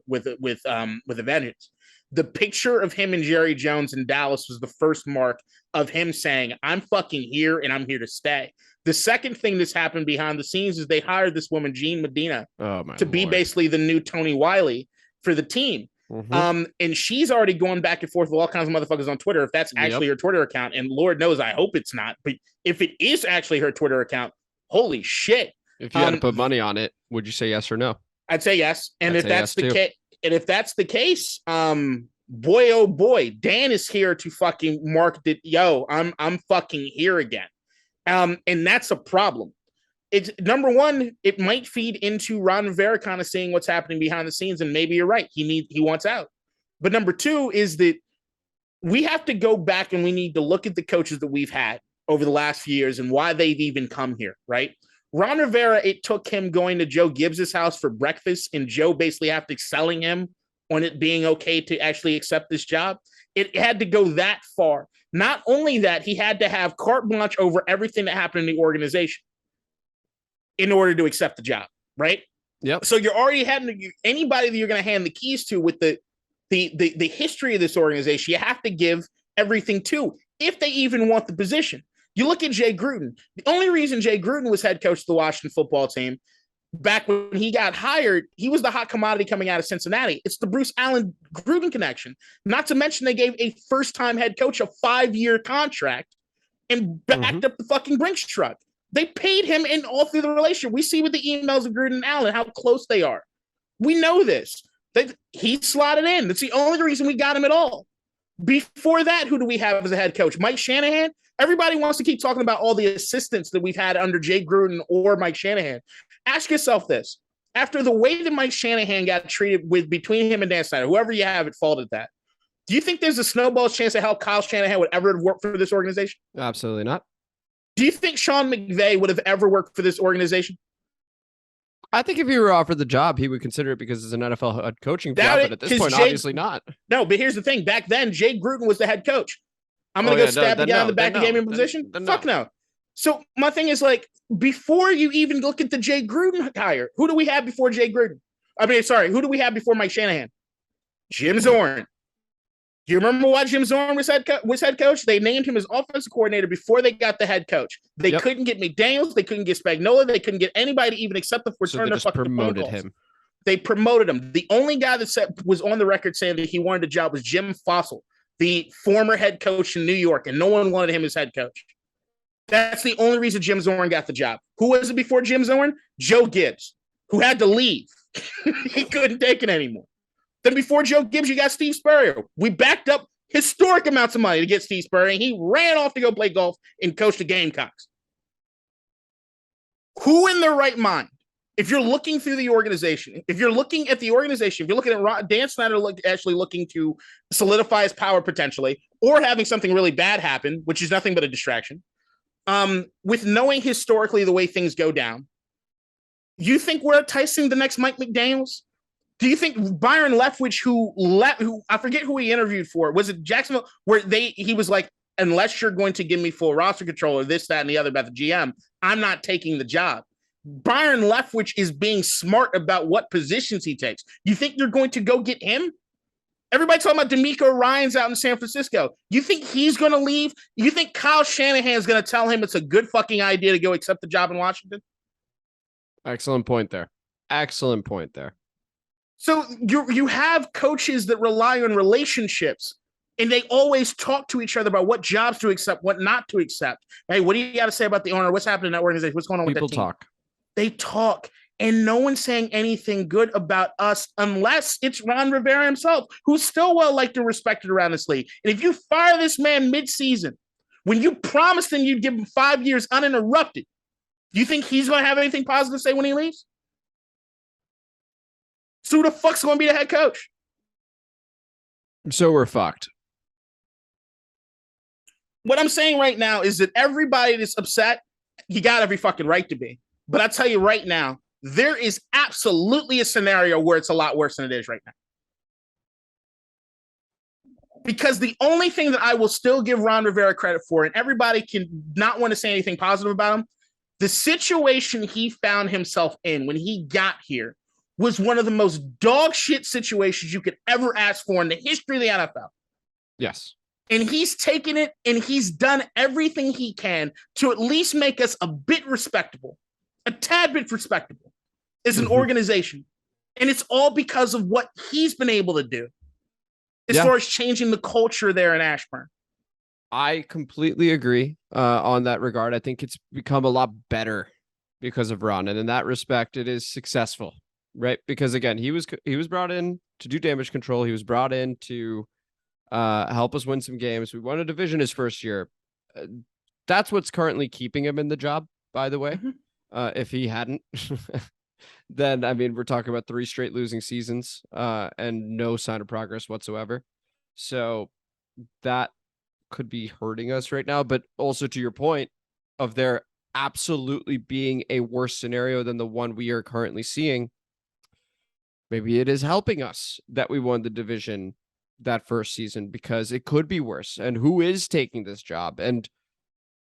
vengeance. The picture of him and Jerry Jones in Dallas was the first mark of him saying, I'm fucking here and I'm here to stay. The second thing that's happened behind the scenes is they hired this woman, Jean Medina, to be basically the new Tony Wiley for the team. Mm-hmm. And she's already going back and forth with all kinds of motherfuckers on Twitter, if that's actually her Twitter account. And Lord knows, I hope it's not. But if it is actually her Twitter account, holy shit. If you had to put money on it, would you say yes or no? I'd say yes. And if that's the case, boy, oh boy, Dan is here to fucking mark that, yo, I'm fucking here again. And that's a problem. It's number one, it might feed into Ron Rivera kind of seeing what's happening behind the scenes, and maybe you're right. He wants out. But number two is that we have to go back and we need to look at the coaches that we've had over the last few years and why they've even come here, right? Ron Rivera, it took him going to Joe Gibbs's house for breakfast and Joe basically after selling him on it being okay to actually accept this job. It had to go that far. Not only that, he had to have carte blanche over everything that happened in the organization in order to accept the job, right? Yep. So you're already having anybody that you're going to hand the keys to with the history of this organization, you have to give everything to if they even want the position. You look at Jay Gruden. The only reason Jay Gruden was head coach of the Washington football team back when he got hired, he was the hot commodity coming out of Cincinnati. It's the Bruce Allen Gruden connection. Not to mention they gave a first-time head coach a 5-year contract and backed up the fucking Brinks truck. They paid him in all through the relationship. We see with the emails of Gruden and Allen how close they are. We know this. He slotted in. That's the only reason we got him at all. Before that, who do we have as a head coach? Mike Shanahan? Everybody wants to keep talking about all the assistants that we've had under Jay Gruden or Mike Shanahan. Ask yourself this. After the way that Mike Shanahan got treated with between him and Dan Snyder, whoever you have at fault at that, do you think there's a snowball's chance that how Kyle Shanahan would ever have worked for this organization? Absolutely not. Do you think Sean McVay would have ever worked for this organization? I think if he were offered the job, he would consider it because it's an NFL head coaching job. But at this point, obviously not. No, but here's the thing. Back then, Jay Gruden was the head coach. I'm going to go stab the guy in the back and give him a position? Fuck no. So my thing is like, before you even look at the Jay Gruden hire, who do we have before Jay Gruden? Who do we have before Mike Shanahan? Jim Zorn. Do you remember why Jim Zorn was head coach? They named him as offensive coordinator before they got the head coach. They couldn't get McDaniels. They couldn't get Spagnuolo. They couldn't get anybody to even accept the return their fucking promoted him. They promoted him. The only guy that was on the record saying that he wanted a job was Jim Fossil, the former head coach in New York, and no one wanted him as head coach. That's the only reason Jim Zorn got the job. Who was it before Jim Zorn? Joe Gibbs, who had to leave. He couldn't take it anymore. Then before Joe Gibbs, you got Steve Spurrier. We backed up historic amounts of money to get Steve Spurrier, and he ran off to go play golf and coach the Gamecocks. Who in their right mind, if you're looking through the organization, if you're looking at the organization, if you're looking at Dan Snyder actually looking to solidify his power potentially, or having something really bad happen, which is nothing but a distraction, with knowing historically the way things go down, you think we're enticing the next Mike McDaniels? Do you think Byron Leftwich, who I forget who he interviewed for, was it Jacksonville, where he was like, unless you're going to give me full roster control or this, that, and the other about the GM, I'm not taking the job. Byron Leftwich is being smart about what positions he takes. You think you're going to go get him? Everybody talking about D'Amico Ryans out in San Francisco. You think he's going to leave? You think Kyle Shanahan is going to tell him it's a good fucking idea to go accept the job in Washington? Excellent point there. Excellent point there. So you have coaches that rely on relationships, and they always talk to each other about what jobs to accept, what not to accept. Hey, what do you got to say about the owner? What's happening in that organization? What's going on with that team? People talk. They talk, and no one's saying anything good about us unless it's Ron Rivera himself, who's still well liked and respected around this league. And if you fire this man midseason, when you promised him you'd give him 5 years uninterrupted, do you think he's going to have anything positive to say when he leaves? So who the fuck's going to be the head coach? So we're fucked. What I'm saying right now is that everybody that's upset, you got every fucking right to be. But I tell you right now, there is absolutely a scenario where it's a lot worse than it is right now. Because the only thing that I will still give Ron Rivera credit for, and everybody can not want to say anything positive about him, the situation he found himself in when he got here was one of the most dog shit situations you could ever ask for in the history of the NFL. Yes. And he's taken it and he's done everything he can to at least make us a bit respectable, a tad bit respectable as an organization. And it's all because of what he's been able to do as far as changing the culture there in Ashburn. I completely agree on that regard. I think it's become a lot better because of Ron. And in that respect, it is successful. Right, because again, he was brought in to do damage control. He was brought in to help us win some games. We won a division his first year. That's what's currently keeping him in the job, by the way. If he hadn't, then I mean, we're talking about 3 straight losing seasons and no sign of progress whatsoever. So that could be hurting us right now. But also to your point of there absolutely being a worse scenario than the one we are currently seeing, maybe it is helping us that we won the division that first season, because it could be worse. And who is taking this job? And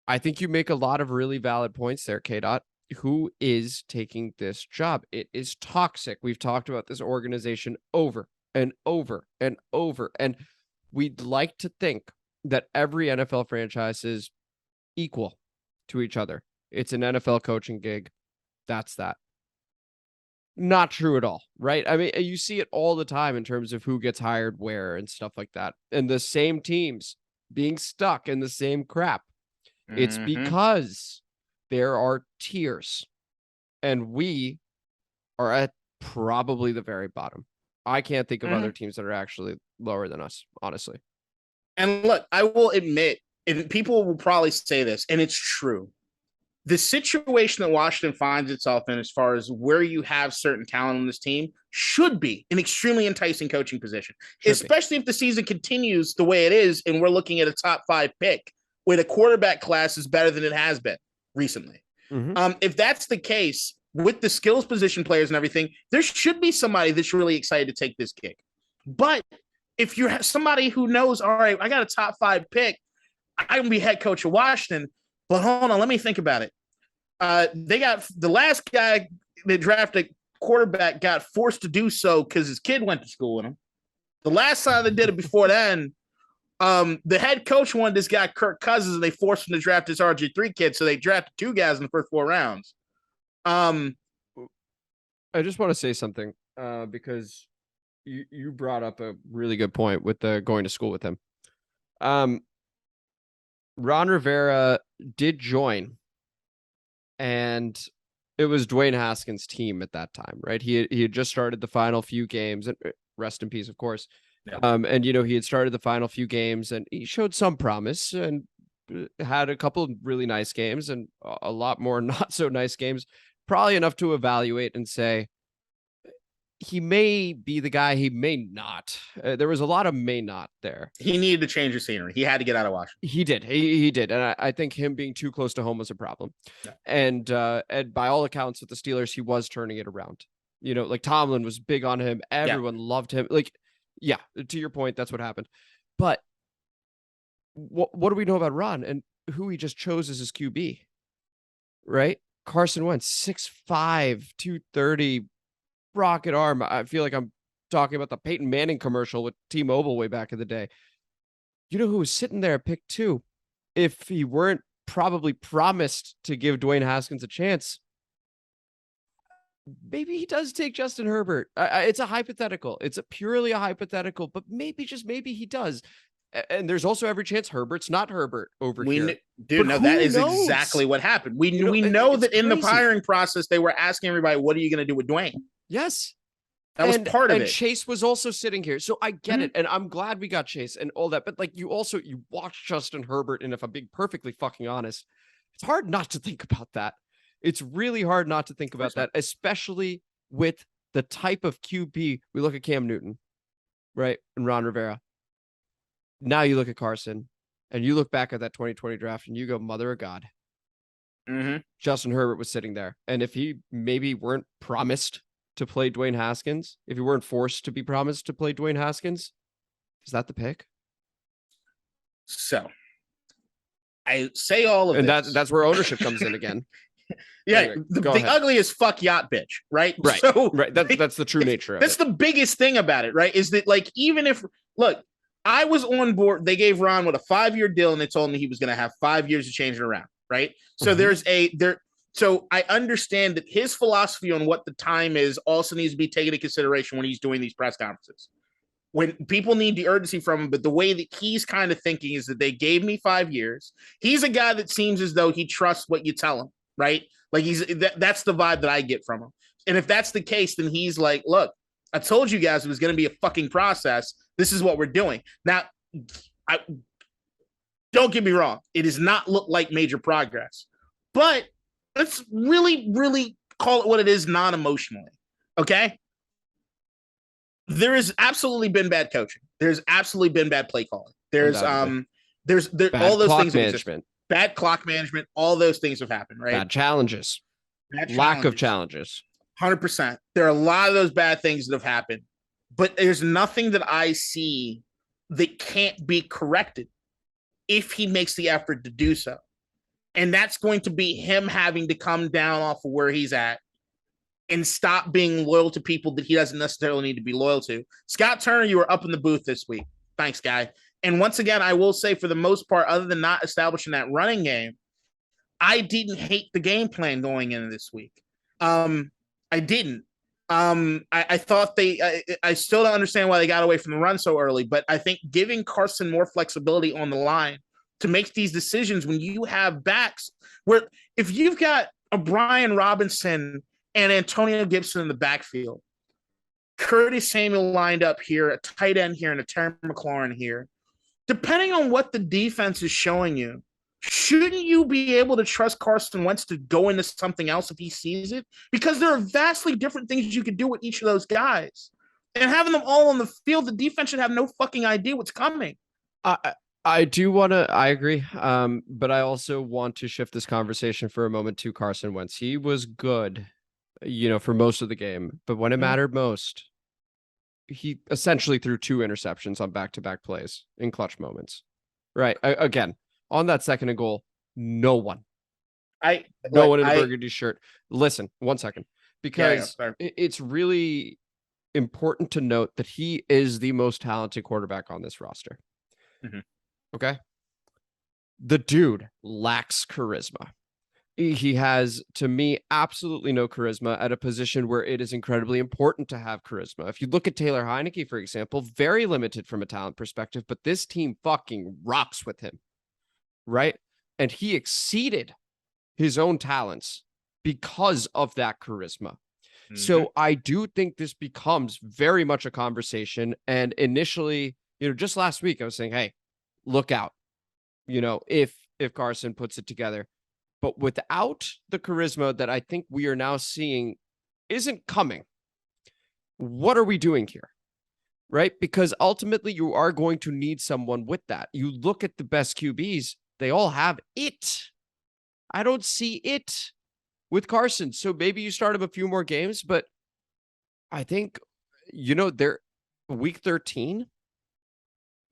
I think you make a lot of really valid points there, KDot. Who is taking this job? It is toxic. We've talked about this organization over and over and over. And we'd like to think that every NFL franchise is equal to each other. It's an NFL coaching gig. That's that. Not true at all, right? I mean, you see it all the time in terms of who gets hired where and stuff like that. And the same teams being stuck in the same crap. It's because there are tiers, and we are at probably the very bottom. I can't think of other teams that are actually lower than us, honestly. And look, I will admit, and people will probably say this, and it's true. The situation that Washington finds itself in, as far as where you have certain talent on this team, should be an extremely enticing coaching position, especially if the season continues the way it is and we're looking at a top 5 pick where the quarterback class is better than it has been recently. If that's the case with the skills position players and everything, there should be somebody that's really excited to take this gig. But if you're somebody who knows, all right, I got a top 5 pick, I can be head coach of Washington, but hold on, let me think about it. They got the last guy they drafted quarterback got forced to do so because his kid went to school with him. The last time they did it before then, the head coach wanted this guy Kirk Cousins, and they forced him to draft this RG3 kid, so they drafted 2 guys in the first 4 rounds. I just want to say something because you brought up a really good point with the going to school with him. Ron Rivera did join, and it was Dwayne Haskins' team at that time, right? He had just started the final few games, and rest in peace, of course. Yeah. And he had started the final few games, and he showed some promise and had a couple of really nice games and a lot more not so nice games, probably enough to evaluate and say he may be the guy, he may not. There was a lot of may not there. He needed to change the scenery. He had to get out of Washington. He did. He did. And I think him being too close to home was a problem. Yeah. And by all accounts with the Steelers, he was turning it around. Like Tomlin was big on him. Everyone loved him. Like, yeah, to your point, that's what happened. But what do we know about Ron and who he just chose as his QB? Right? Carson Wentz, 6'5", 230, rocket arm. I feel like I'm talking about the Peyton Manning commercial with T-Mobile way back in the day. You know who was sitting there at pick 2? If he weren't probably promised to give Dwayne Haskins a chance, maybe he does take Justin Herbert. It's a hypothetical. It's purely a hypothetical, but maybe, just maybe he does. And there's also every chance Herbert's not Herbert over here. That is exactly what happened. We know that in the hiring process, they were asking everybody, what are you going to do with Dwayne? Yes. That was part of it. And Chase was also sitting here. So I get it. And I'm glad we got Chase and all that. But like you watch Justin Herbert. And if I'm being perfectly fucking honest, it's hard not to think about that. It's really hard not to think about that, especially with the type of QB. We look at Cam Newton, right? And Ron Rivera. Now you look at Carson and you look back at that 2020 draft and you go, mother of God. Justin Herbert was sitting there. And if he maybe weren't promised to play Dwayne Haskins, if he weren't forced to be promised to play Dwayne Haskins, is that the pick? So I say all of and this. That's where ownership comes in again. Yeah, anyway, the ugliest fuck yacht bitch, right? Right. So, right. That's the true nature of it. That's the biggest thing about it, right? Is that like, even if, look, I was on board, they gave Ron with a 5-year deal and they told me he was going to have 5 years to change it around, right? So so I understand that his philosophy on what the time is also needs to be taken into consideration when he's doing these press conferences. When people need the urgency from him, but the way that he's kind of thinking is that they gave me 5 years. He's a guy that seems as though he trusts what you tell him, right? Like that's the vibe that I get from him. And if that's the case, then he's like, look, I told you guys it was going to be a fucking process. This is what we're doing. Now, don't get me wrong. It does not look like major progress, but let's really, really call it what it is non-emotionally. Okay. There has absolutely been bad coaching. There's absolutely been bad play calling. There's Undoubtedly. there Bad all those clock things have existed. management, Bad clock management, all those things have happened, right? bad challenges, Bad lack of challenges. challenges. 100%. There are a lot of those bad things that have happened, but there's nothing that I see that can't be corrected if he makes the effort to do so. And that's going to be him having to come down off of where he's at and stop being loyal to people that he doesn't necessarily need to be loyal to. Scott Turner, you were up in the booth this week. Thanks, guy. And once again, I will say, for the most part, other than not establishing that running game, I didn't hate the game plan going into this week. I didn't. I thought I still don't understand why they got away from the run so early, but I think giving Carson more flexibility on the line to make these decisions when you have backs where if you've got a Brian Robinson and Antonio Gibson in the backfield, Curtis Samuel lined up here, a tight end here, and a Terry McLaurin here, depending on what the defense is showing you, shouldn't you be able to trust Carson Wentz to go into something else if he sees it? Because there are vastly different things you could do with each of those guys. And having them all on the field, the defense should have no fucking idea what's coming. I do want to, I agree. But I also want to shift this conversation for a moment to Carson Wentz. He was good, for most of the game, but when it mattered most, he essentially threw 2 interceptions on back-to-back plays in clutch moments. Right. Again, on that second and goal, no one in a burgundy shirt. Listen, 1 second, because it's really important to note that he is the most talented quarterback on this roster. Mm-hmm. Okay. The dude lacks charisma. He has, to me, absolutely no charisma at a position where it is incredibly important to have charisma. If you look at Taylor Heineke, for example, very limited from a talent perspective, but this team fucking rocks with him. Right. And he exceeded his own talents because of that charisma. Mm-hmm. So I do think this becomes very much a conversation. And initially, just last week, I was saying, hey, look out, if Carson puts it together. But without the charisma that I think we are now seeing isn't coming, what are we doing here? Right? Because ultimately you are going to need someone with that. You look at the best QBs, they all have it. I don't see it with Carson. So maybe you start him a few more games, but I think, they're week 13.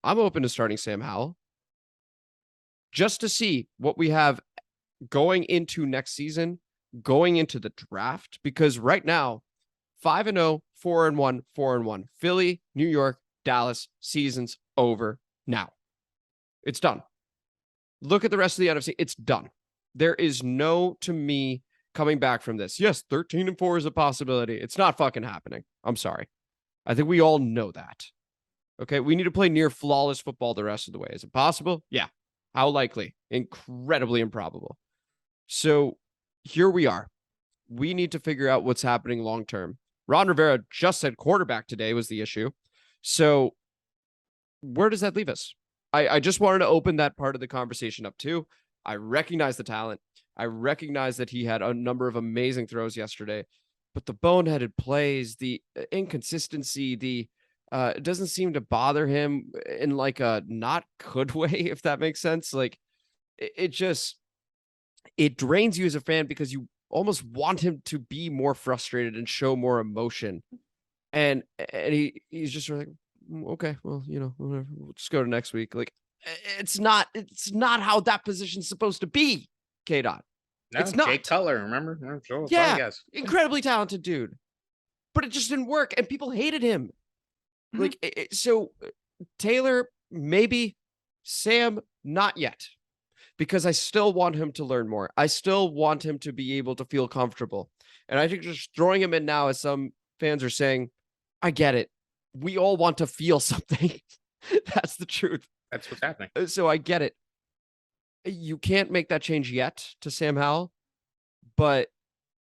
I'm open to starting Sam Howell just to see what we have going into next season, going into the draft, because right now, 5-0, 4-1, 4-1. Philly, New York, Dallas, season's over now. It's done. Look at the rest of the NFC. It's done. There is no, to me, coming back from this. Yes, 13-4 is a possibility. It's not fucking happening. I'm sorry. I think we all know that. Okay, we need to play near flawless football the rest of the way. Is it possible? Yeah. How likely? Incredibly improbable. So here we are. We need to figure out what's happening long term. Ron Rivera just said quarterback today was the issue. So where does that leave us? I just wanted to open that part of the conversation up too. I recognize the talent. I recognize that he had a number of amazing throws yesterday, but the boneheaded plays, the inconsistency, it doesn't seem to bother him in like a not good way, if that makes sense. Like it drains you as a fan because you almost want him to be more frustrated and show more emotion. And he's just like, okay, well, whatever. We'll just go to next week. Like it's not how that position's supposed to be. KDot. No, it's not. Jake Cutler, remember? Sure, yeah, incredibly talented dude, but it just didn't work, and people hated him. Mm-hmm. Like so, Taylor maybe, Sam not yet, because I still want him to learn more. I still want him to be able to feel comfortable, and I think just throwing him in now, as some fans are saying, I get it. We all want to feel something. That's the truth. That's what's happening. So I get it. You can't make that change yet to Sam Howell, but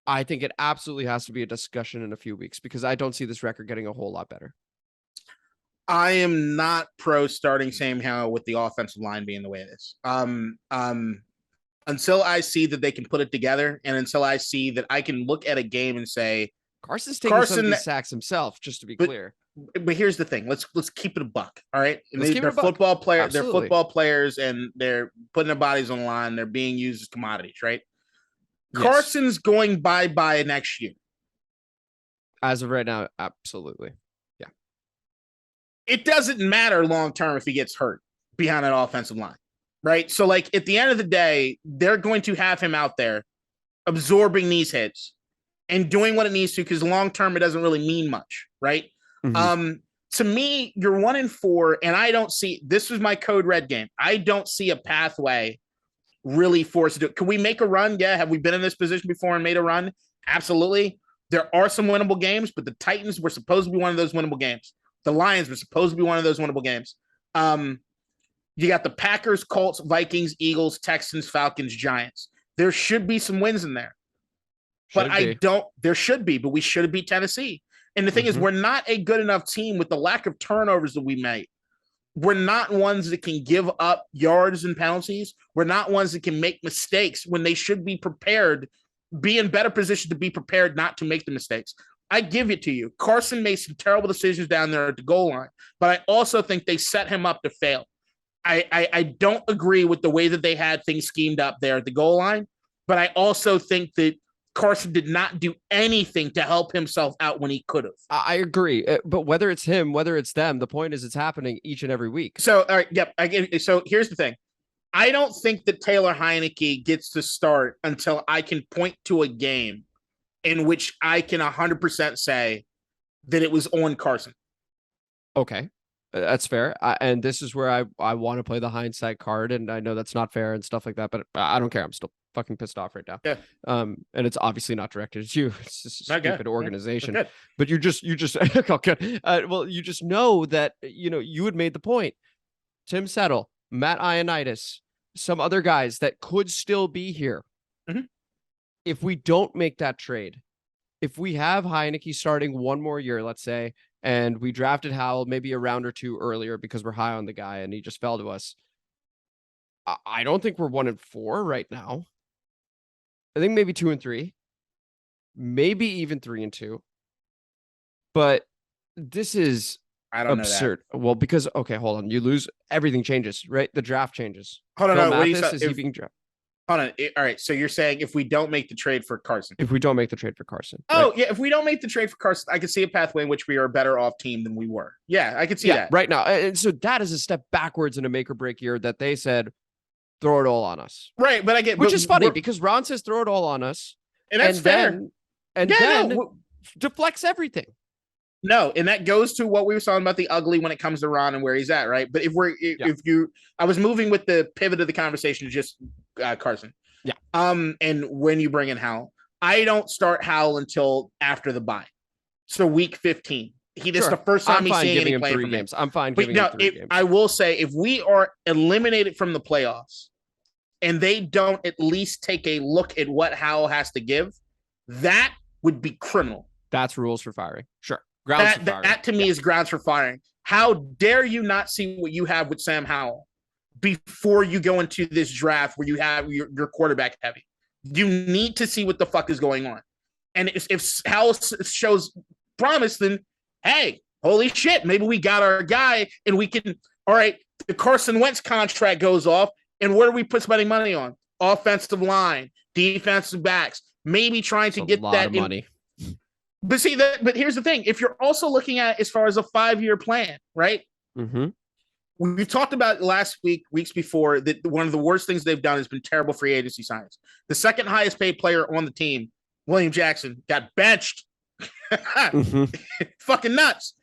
I think it absolutely has to be a discussion in a few weeks because I don't see this record getting a whole lot better. I am not pro starting Sam Howell with the offensive line being the way it is. Until I see that they can put it together, and until I see that I can look at a game and say Carson's taking some of these sacks himself, just to be clear. but here's the thing. Let's keep it a buck. All right. They're football players. Absolutely. They're football players, and they're putting their bodies on the line. They're being used as commodities, right? Yes. Carson's going bye next year. As of right now, absolutely. Yeah. It doesn't matter long term if he gets hurt behind that offensive line, right? So, like, at the end of the day, they're going to have him out there absorbing these hits and doing what it needs to, because long term it doesn't really mean much, right? Mm-hmm. To me, you're 1-4, and I don't see, this was my Code Red game. I don't see a pathway really for us to do it. Can we make a run? Yeah. Have we been in this position before and made a run? Absolutely. There are some winnable games, but the Titans were supposed to be one of those winnable games. The Lions were supposed to be one of those winnable games. You got the Packers, Colts, Vikings, Eagles, Texans, Falcons, Giants. There should be some wins in there. There should be, but we should have beat Tennessee. And the thing is, we're not a good enough team with the lack of turnovers that we made. We're not ones that can give up yards and penalties. We're not ones that can make mistakes when they should be prepared, be in better position to be prepared not to make the mistakes. I give it to you. Carson made some terrible decisions down there at the goal line, but I also think they set him up to fail. I don't agree with the way that they had things schemed up there at the goal line, but I also think that Carson did not do anything to help himself out when he could have. I agree. But whether it's him, whether it's them, the point is it's happening each and every week. So, all right. Yep. So here's the thing. I don't think that Taylor Heinicke gets to start until I can point to a game in which I can 100% say that it was on Carson. Okay. That's fair. And this is where I want to play the hindsight card. And I know that's not fair and stuff like that, but I don't care. I'm still fucking pissed off right now. Yeah. And it's obviously not directed at you. It's just a stupid organization. Okay. But you just okay. Well, you just know that, you had made the point. Tim Settle, Matt Ioannidis, some other guys that could still be here. Mm-hmm. If we don't make that trade, if we have Heinicke starting one more year, let's say, and we drafted Howell maybe a round or two earlier because we're high on the guy and he just fell to us, I don't think we're 1-4 right now. I think maybe 2-3, maybe even 3-2. But this is absurd. Well, because hold on, you lose, everything changes, right? The draft changes. Hold on, What is he being drafted? Hold on. All right. So you're saying if we don't make the trade for Carson? If we don't make the trade for Carson. Oh, right? yeah. If we don't make the trade for Carson, I could see a pathway in which we are a better off team than we were. Yeah, I could see that. Right now. And so that is a step backwards in a make or break year that they said, throw it all on us. Right. But I get, which is funny because Ron says throw it all on us. And that's fair. Then deflects everything. No, and that goes to what we were talking about the ugly when it comes to Ron and where he's at, right? But I was moving with the pivot of the conversation to just Carson. Yeah. And when you bring in Howell, I don't start Howell until after the bye. So week 15. This is the first time he's seeing any play from games. I'm fine giving him 3 games. I will say, if we are eliminated from the playoffs and they don't at least take a look at what Howell has to give, that would be criminal. That's rules for firing. Sure. That to me is grounds for firing. How dare you not see what you have with Sam Howell before you go into this draft where you have your quarterback heavy? You need to see what the fuck is going on. And if Howell shows promise, then hey, holy shit, maybe we got our guy and we can, all right, the Carson Wentz contract goes off, and where do we put spending money on? Offensive line, defensive backs, maybe trying to get that money. But here's the thing. If you're also looking at as far as a 5-year plan, right? Mm-hmm. We've talked about weeks before, that one of the worst things they've done has been terrible free agency signings. The second highest paid player on the team, William Jackson, got benched. Mm-hmm. Fucking nuts.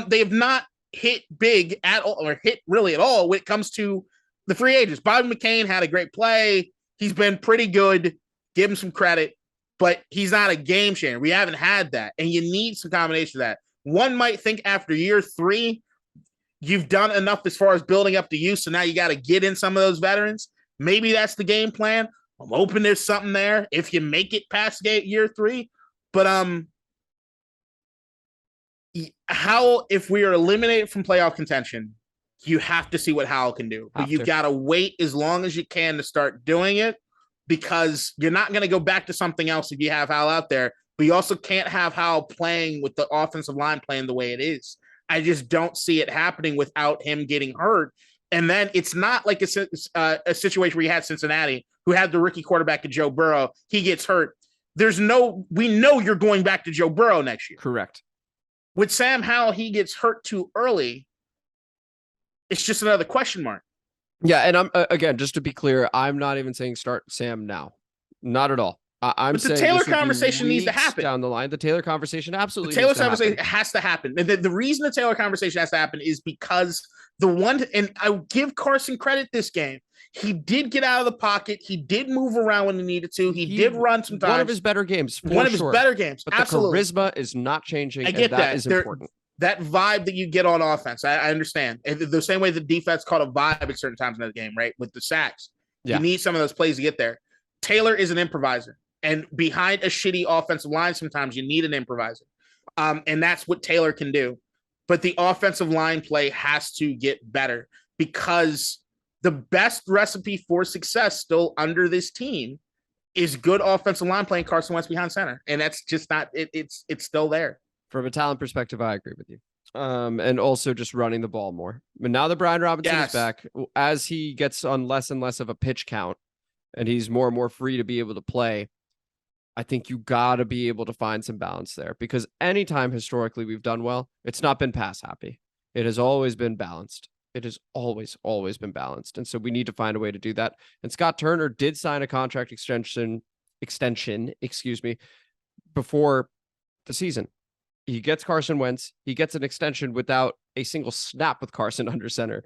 They have not hit big at all, or hit really at all when it comes to the free agents. Bobby McCain had a great play. He's been pretty good. Give him some credit. But he's not a game changer. We haven't had that. And you need some combination of that. One might think after year 3, you've done enough as far as building up the youth, so now you got to get in some of those veterans. Maybe that's the game plan. I'm hoping there's something there if you make it past year 3. But Howell, if we are eliminated from playoff contention, you have to see what Howell can do. But you got to wait as long as you can to start doing it, because you're not going to go back to something else if you have Howell out there. But you also can't have Howell playing with the offensive line playing the way it is. I just don't see it happening without him getting hurt. And then it's not like a situation where you had Cincinnati, who had the rookie quarterback of Joe Burrow. He gets hurt. We know you're going back to Joe Burrow next year. Correct. With Sam Howell, he gets hurt too early. It's just another question mark. Yeah, and I'm again, just to be clear, I'm not even saying start Sam now. Not at all. I'm but the saying Taylor conversation needs to happen down the line. The Taylor conversation absolutely. The Taylor conversation has to happen. The reason the Taylor conversation has to happen is because and I give Carson credit this game. He did get out of the pocket. He did move around when he needed to. He did run sometimes. One of his better games. One of his better games. But absolutely. The charisma is not changing. I get that is important. That vibe that you get on offense, I understand. The same way the defense caught a vibe at certain times in the game, right? With the sacks. Yeah. You need some of those plays to get there. Taylor is an improviser. And behind a shitty offensive line, sometimes you need an improviser. And that's what Taylor can do. But the offensive line play has to get better because the best recipe for success still under this team is good offensive line play and Carson Wentz behind center. And that's just not, it's still there. From a talent perspective, I agree with you. And also just running the ball more. But now that Brian Robinson is back, as he gets on less and less of a pitch count and he's more and more free to be able to play, I think you got to be able to find some balance there because anytime historically we've done well, it's not been pass happy. It has always been balanced. It has always been balanced. And so we need to find a way to do that. And Scott Turner did sign a contract extension, before the season. He gets Carson Wentz. He gets an extension without a single snap with Carson under center.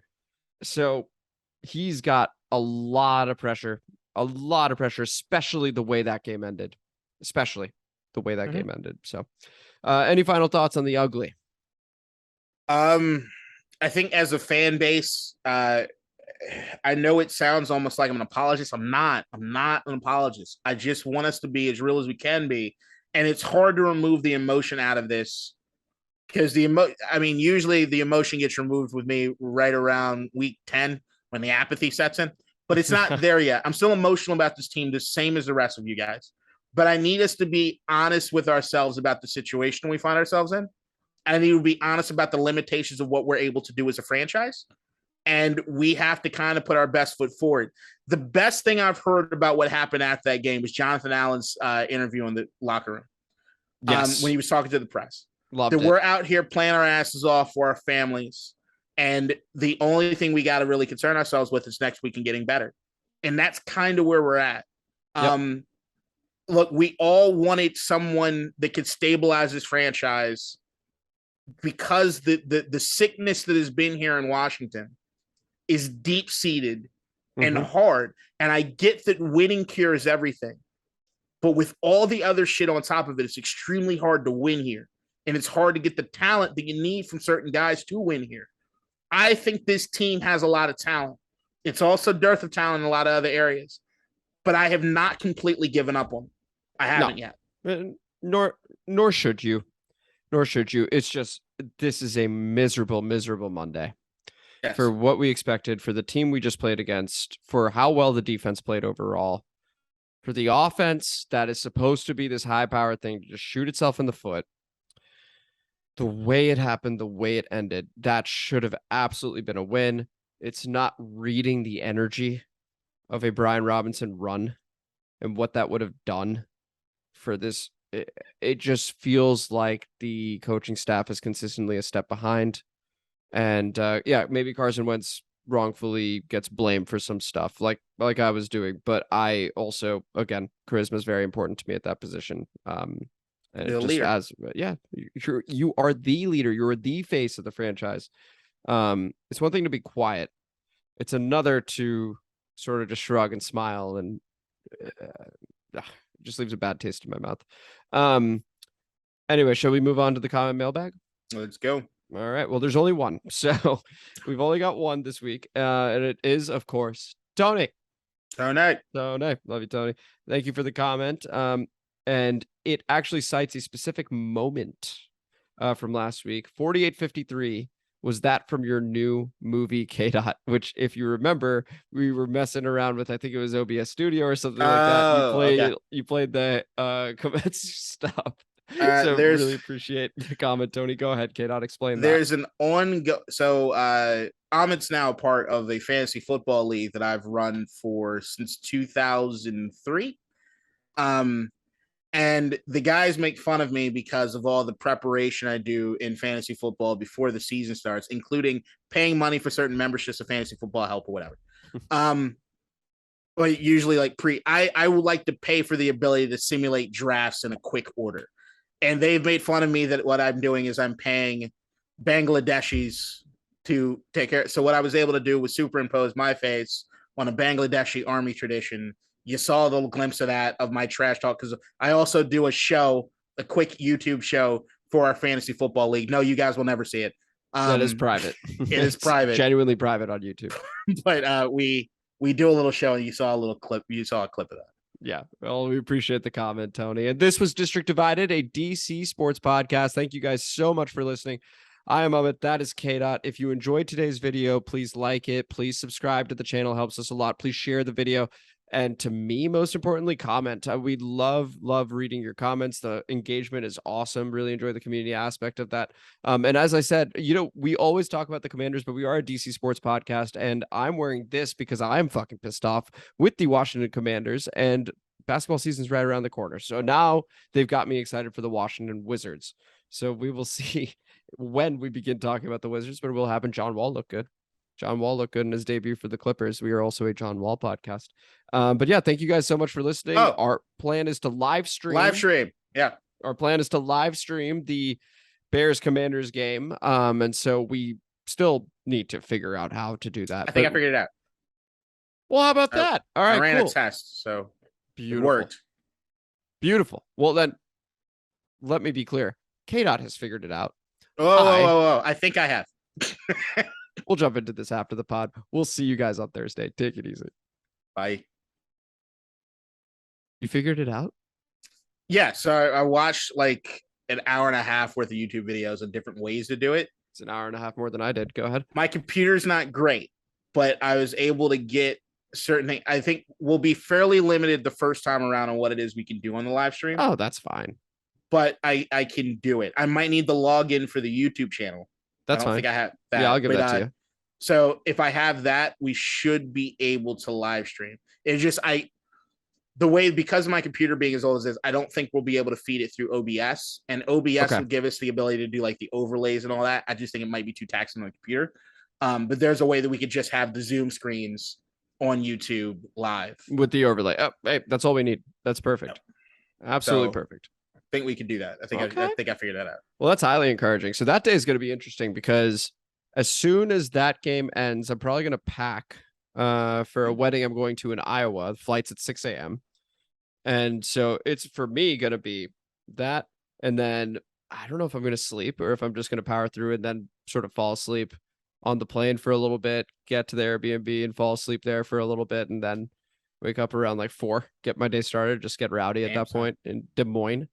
So he's got a lot of pressure, especially the way that game ended. So any final thoughts on the ugly? I think as a fan base, I know it sounds almost like I'm an apologist. I'm not an apologist. I just want us to be as real as we can be. And it's hard to remove the emotion out of this because usually the emotion gets removed with me right around week 10 when the apathy sets in, but it's not there yet. I'm still emotional about this team, the same as the rest of you guys. But I need us to be honest with ourselves about the situation we find ourselves in. I need to be honest about the limitations of what we're able to do as a franchise. And we have to kind of put our best foot forward. The best thing I've heard about what happened after that game was Jonathan Allen's interview in the locker room. Yes. When he was talking to the press. Loved it. We're out here playing our asses off for our families. And the only thing we got to really concern ourselves with is next week and getting better. And that's kind of where we're at. Yep. Look, we all wanted someone that could stabilize this franchise because the sickness that has been here in Washington is deep-seated and hard. And I get that winning cures everything. But with all the other shit on top of it, it's extremely hard to win here. And it's hard to get the talent that you need from certain guys to win here. I think this team has a lot of talent. It's also dearth of talent in a lot of other areas. But I have not completely given up on them. I haven't yet. Nor should you. It's just, this is a miserable Monday. Yes. For what we expected, for the team we just played against, for how well the defense played overall, for the offense that is supposed to be this high-powered thing to just shoot itself in the foot. The way it happened, the way it ended, that should have absolutely been a win. It's not reading the energy of a Brian Robinson run and what that would have done for this. It just feels like the coaching staff is consistently a step behind. And maybe Carson Wentz wrongfully gets blamed for some stuff like I was doing. But I also, again, charisma is very important to me at that position. And the leader. You are the leader. You're the face of the franchise. It's one thing to be quiet. It's another to sort of just shrug and smile, and it just leaves a bad taste in my mouth. Anyway, shall we move on to the comment mailbag? Let's go. All right. Well, there's only one, so we've only got one this week, and it is, of course, Tony. Tony, love you, Tony. Thank you for the comment. And it actually cites a specific moment from last week. 4853 was that from your new movie KDot, which, if you remember, we were messing around with. I think it was OBS Studio or something like that. You played the comments stuff. So really appreciate the comment, Tony. Go ahead, KDot, explain that. There's an so Amit's now a part of a fantasy football league that I've run since 2003. And the guys make fun of me because of all the preparation I do in fantasy football before the season starts, including paying money for certain memberships of Fantasy Football Help or whatever. But usually like I would like to pay for the ability to simulate drafts in a quick order. And they've made fun of me that what I'm doing is I'm paying Bangladeshis to take care. So what I was able to do was superimpose my face on a Bangladeshi army tradition. You saw a little glimpse of that, of my trash talk, because I also do a quick YouTube show for our fantasy football league. No, you guys will never see it. That is private. It is private. Genuinely private on YouTube. But we do a little show, and you saw a little clip. You saw a clip of that. Yeah. Well, we appreciate the comment, Tony. And this was District Divided, a DC sports podcast. Thank you guys so much for listening. I am Amit. That is KDot. If you enjoyed today's video, please like it. Please subscribe to the channel. It helps us a lot. Please share the video. And to me, most importantly, comment. We love reading your comments. The engagement is awesome. Really enjoy the community aspect of that. And as I said, we always talk about the Commanders, but we are a DC sports podcast. And I'm wearing this because I'm fucking pissed off with the Washington Commanders, and basketball season's right around the corner. So now they've got me excited for the Washington Wizards. So we will see when we begin talking about the Wizards, but it will happen. John Wall looked good. John Wall looked good in his debut for the Clippers. We are also a John Wall podcast. But yeah, thank you guys so much for listening. Our plan is to live stream. Yeah. Our plan is to live stream the Bears Commanders game. And so we still need to figure out how to do that. I think I figured it out. Well, how about that? All right, I ran a test, so beautiful. It worked. Beautiful. Well, then let me be clear. KDot has figured it out. Oh, I think I have. We'll jump into this after the pod. We'll see you guys on Thursday. Take it easy. Bye. You figured it out? Yeah. So I watched like an hour and a half worth of YouTube videos of different ways to do it. It's an hour and a half more than I did. Go ahead. My computer's not great, but I was able to get certain things. I think we'll be fairly limited the first time around on what it is we can do on the live stream. Oh, that's fine. But I can do it. I might need the login for the YouTube channel. That's fine. I don't think I have that. Yeah, I'll give that to you. So if I have that, we should be able to live stream. It's just because of my computer being as old as it is, I don't think we'll be able to feed it through OBS. And OBS would give us the ability to do like the overlays and all that. I just think it might be too taxing on the computer. But there's a way that we could just have the Zoom screens on YouTube live with the overlay. Oh, hey, that's all we need. That's perfect. Yep. Absolutely perfect. I think we could do that. I think I figured that out. Well, that's highly encouraging. So that day is going to be interesting because as soon as that game ends, I'm probably going to pack for a wedding I'm going to in Iowa. The flight's at 6 a.m. And so it's for me going to be that. And then I don't know if I'm going to sleep or if I'm just going to power through and then sort of fall asleep on the plane for a little bit, get to the Airbnb and fall asleep there for a little bit, and then wake up around like 4, get my day started, just get rowdy at that point in Des Moines.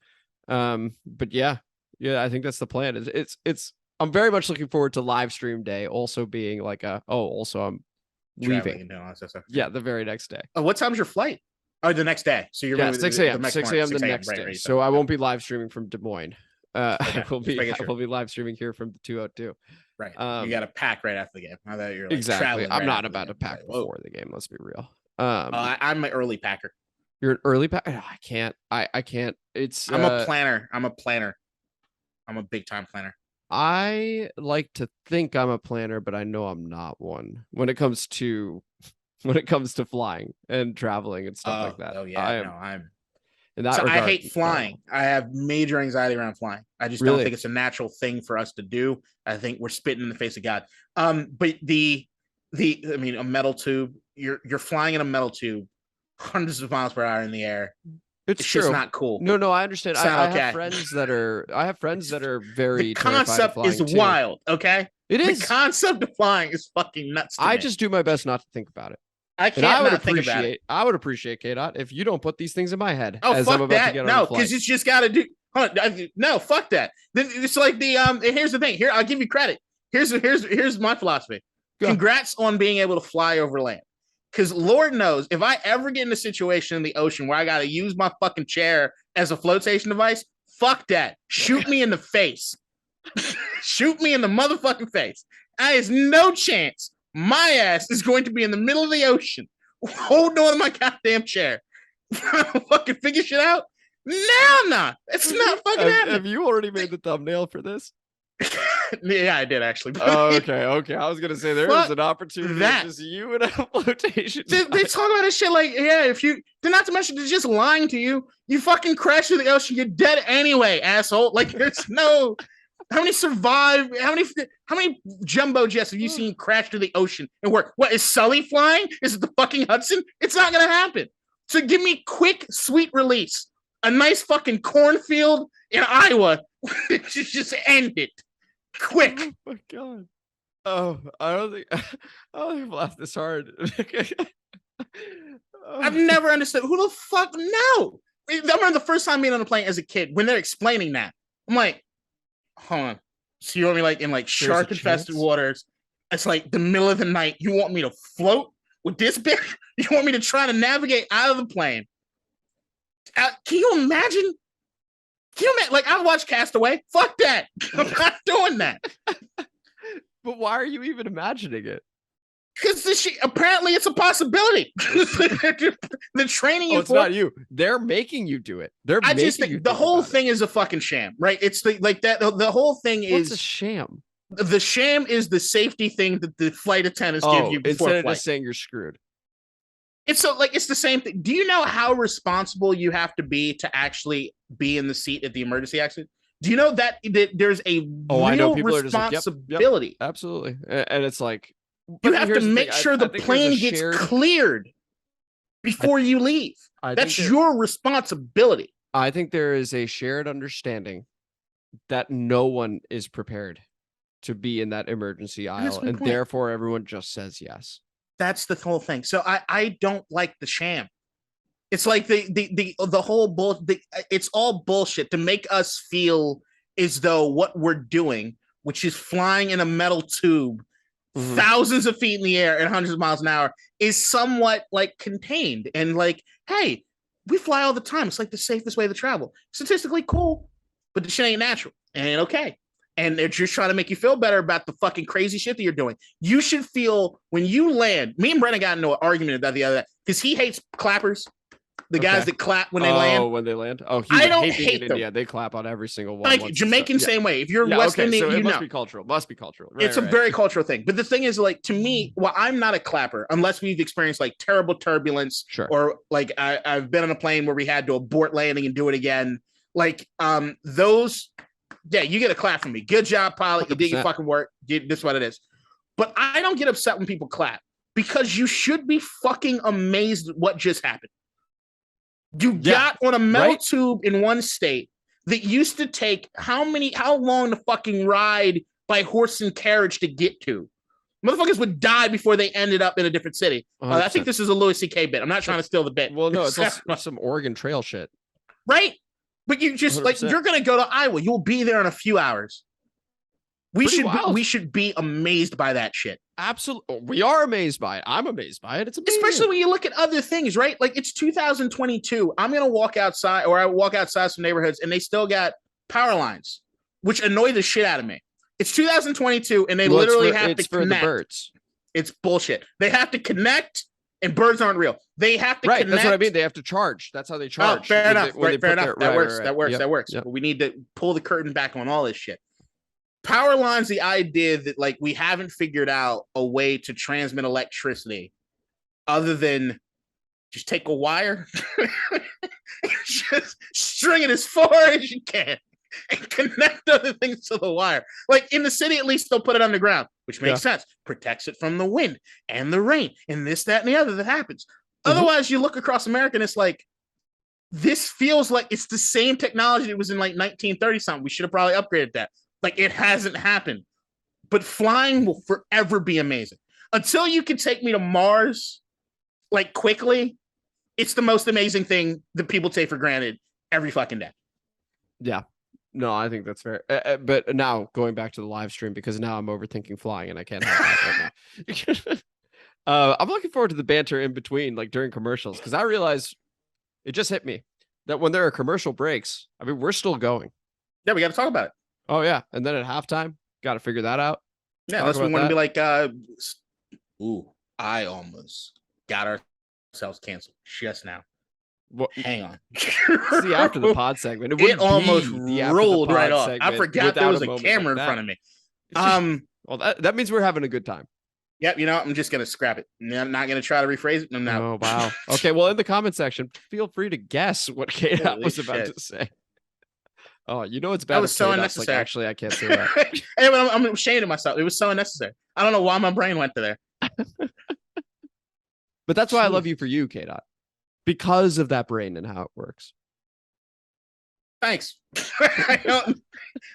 But yeah, I think that's the plan. I'm very much looking forward to live stream day also being like also I'm leaving. Yeah, the very next day. Oh, what time's your flight? Oh, the next day. So you're 6 a.m. 6 a.m. the next day. Right, so I won't be live streaming from Des Moines. I will be live streaming here from the 202. Right. You got to pack right after the game. I thought you're like exactly. I'm not about to pack before the game. Let's be real. I'm an early packer. You're an early packer? I can't. I can't. I'm a planner. I'm a big time planner. I like to think I'm a planner, but I know I'm not one when it comes to flying and traveling and stuff like that. Oh yeah, I'm in that regard, I hate flying. I have major anxiety around flying. I just don't think it's a natural thing for us to do. I think we're spitting in the face of God. But a metal tube, you're flying in a metal tube hundreds of miles per hour in the air. It's just not cool. No, I understand. I have friends that are very. The concept is wild. Okay, it is. The concept of flying is fucking nuts. I just do my best not to think about it. I can't think about it. I would appreciate KDot if you don't put these things in my head. Oh, fuck that! No, because you just got to do. No, fuck that. It's like the Here's the thing. Here, I'll give you credit. Here's my philosophy. Go. Congrats on being able to fly over land. Because Lord knows, if I ever get in a situation in the ocean where I got to use my fucking chair as a flotation device, Fuck that. Shoot me in the face. Shoot me in the motherfucking face. There is no chance my ass is going to be in the middle of the ocean holding on to my goddamn chair. Fucking figure shit out? Nah. It's not fucking happening. Have you already made the thumbnail for this? Yeah, I did actually. Okay. I was gonna say there is an opportunity. That. Just you and a flotation. They talk about this shit like, yeah, if you, they're not to mention they're just lying to you. You fucking crash through the ocean, you're dead anyway, asshole. Like, there's no. How many survive? How many jumbo jets have you seen crash through the ocean and work? What, is Sully flying? Is it the fucking Hudson? It's not gonna happen. So give me quick, sweet release. A nice fucking cornfield in Iowa. Just end it. Quick. Oh my god. Oh, I don't think I've laughed this hard. I've never understood. Who the fuck? No. I remember the first time being on a plane as a kid when they're explaining that. I'm like, hold on. So you want me like in like shark infested waters? It's like the middle of the night. You want me to float with this bitch? You want me to try to navigate out of the plane? Can you imagine? Like, I've watched Castaway. Fuck that. I'm not doing that. But why are you even imagining it? Because this shit, apparently it's a possibility. The training it's not you. They're making you do it. I just think the whole thing is a fucking sham, right? It's like that. The whole thing is a sham. The sham is the safety thing that the flight attendants give you before instead flight. of just saying you're screwed. It's so like it's the same thing. Do you know how responsible you have to be to actually be in the seat at the emergency accident? Do you know that there's a real responsibility? Yep, absolutely. And it's like you have to make sure the plane gets cleared before you leave. That's your responsibility. I think there is a shared understanding that no one is prepared to be in that emergency aisle, and therefore everyone just says yes. That's the whole thing. So I don't like the sham. It's like the whole bull. It's all bullshit to make us feel as though what we're doing, which is flying in a metal tube, thousands of feet in the air at hundreds of miles an hour, is somewhat like contained and like, hey, we fly all the time. It's like the safest way to travel. Statistically cool, but the shit ain't natural and okay. And they're just trying to make you feel better about the fucking crazy shit that you're doing. You should feel when you land. Me and Brennan got into an argument about the other day because he hates clappers. The guys that clap when they land. Oh, when they land. Oh, I don't hate them. India. They clap on every single one. Like Jamaican, same way. If you're West Indian, so you must be cultural. Must be cultural. Right, it's a very cultural thing. But the thing is, like, to me, well, I'm not a clapper unless we've experienced like terrible turbulence, or like I've been on a plane where we had to abort landing and do it again. Like those. Yeah, you get a clap from me. Good job, pilot. 100%. You did your fucking work. This is what it is. But I don't get upset when people clap because you should be fucking amazed at what just happened. You got on a metal tube in one state that used to take how long to fucking ride by horse and carriage to get to? Motherfuckers would die before they ended up in a different city. I think this is a Louis C.K. bit. I'm not trying to steal the bit. Well, no, it's also some Oregon Trail shit. Right? But you just 100%. Like you're gonna go to Iowa. You'll be there in a few hours. We should be amazed by that shit. Absolutely, we are amazed by it. I'm amazed by it. It's amazing. Especially when you look at other things, right? Like it's 2022. I'm gonna walk outside, or I walk outside some neighborhoods, and they still got power lines, which annoy the shit out of me. It's 2022, and they literally have to connect. For the birds. It's bullshit. They have to connect. And birds aren't real. They have to connect. That's what I mean. They have to charge. That's how they charge. Oh, fair enough. Fair enough. That works. Yep. But we need to pull the curtain back on all this shit. Power lines, the idea that like we haven't figured out a way to transmit electricity other than just take a wire, just string it as far as you can and connect other things to the wire. Like in the city, at least they'll put it underground, which makes sense. Protects it from the wind and the rain and this, that, and the other that happens. Otherwise, you look across America and it's like, this feels like it's the same technology that was in like 1930 something. We should have probably upgraded that. Like it hasn't happened. But flying will forever be amazing. Until you can take me to Mars, like quickly, it's the most amazing thing that people take for granted every fucking day. Yeah. No, I think that's fair. But now going back to the live stream, because now I'm overthinking flying and I can't have that right now. I'm looking forward to the banter in between, like during commercials, because I realized it just hit me. that when there are commercial breaks, I mean, we're still going. Yeah, we got to talk about it. Oh yeah, and then at halftime, got to figure that out. Yeah, Talk unless we about want to that. be like, ooh, I almost got ourselves canceled just now. What, Hang on. it's the after the pod segment. It, It wouldn't almost be the after the rolled right pod off. I segment forgot there without was a moment camera like in front of that. me. It's just- well, that means we're having a good time. Yep, you know, I'm just gonna scrap it. I'm not gonna try to rephrase it. I'm not. Oh wow. Okay, well, in the comment section, feel free to guess what KDot Holy was about shit. to say. Oh, you know it's bad. That was if so KDot's like, unnecessary. actually, I can't say that. Hey, but I'm ashamed of myself. It was so unnecessary. I don't know why my brain went to there. But that's why I love Jeez. you for you, KDot, because of that brain and how it works. Thanks. I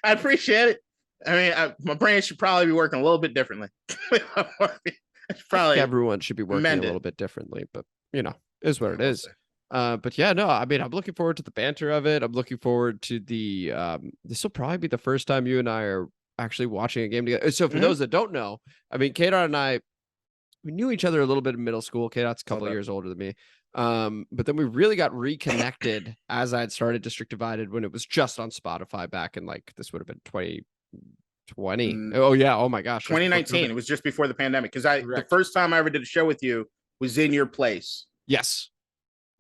appreciate it. I mean, my brain should probably be working a little bit differently. It's probably Everyone should be working a amend it. little bit differently, but you know, is what it We'll is. see. But yeah, no, I mean, I'm looking forward to the banter of it. I'm looking forward to the this will probably be the first time you and I are actually watching a game together. So for those that don't know, I mean, KDot and I, we knew each other a little bit in middle school. KDot's a couple of years older than me. But then we really got reconnected as I had started District Divided when it was just on Spotify back in like this would have been 2020. Oh yeah, oh my gosh. 2019. It was just before the pandemic. Because the first time I ever did a show with you was in your place. Yes.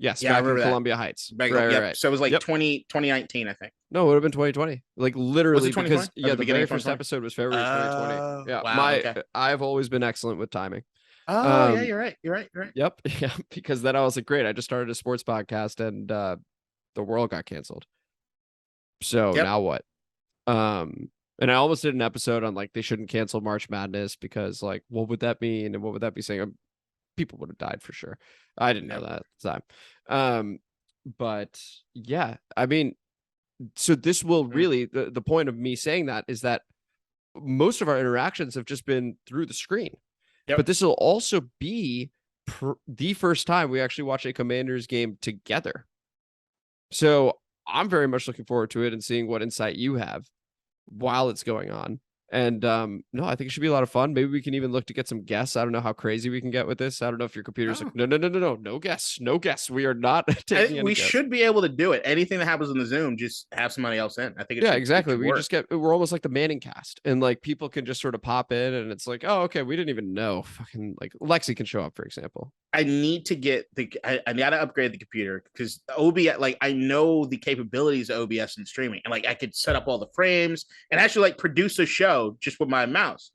Yes, Yeah, I back in remember that. Columbia Heights. Right. So it was like 2019, I think. No, it would have been 2020. Like literally, because the the very first episode was February 2020. Yeah, wow, okay. I've always been excellent with timing. Oh, yeah, you're right. You're right. Yep. Yeah, because then I was like, great, I just started a sports podcast and the world got canceled. So now what? And I almost did an episode on like they shouldn't cancel March Madness because like what would that mean and what would that be saying? People would have died for sure. I didn't know that at the time. But yeah, I mean, so this will really the point of me saying that is that most of our interactions have just been through the screen. But this will also be the first time we actually watch a Commanders game together. So I'm very much looking forward to it and seeing what insight you have while it's going on. And no, I think it should be a lot of fun. Maybe we can even look to get some guests. I don't know how crazy we can get with this. I don't know if your computer's like, no guests. We are not taking any we guests. should be able to do it. Anything that happens in the Zoom, just have somebody else in. I think exactly. It we just we're almost like the Manning cast, and like people can just sort of pop in, and it's like, oh, okay, we didn't even know. Fucking like Lexi can show up, for example. I need to get I got to upgrade the computer because OBS, like I know the capabilities of OBS and streaming, and like I could set up all the frames and actually like produce a show just with my mouse.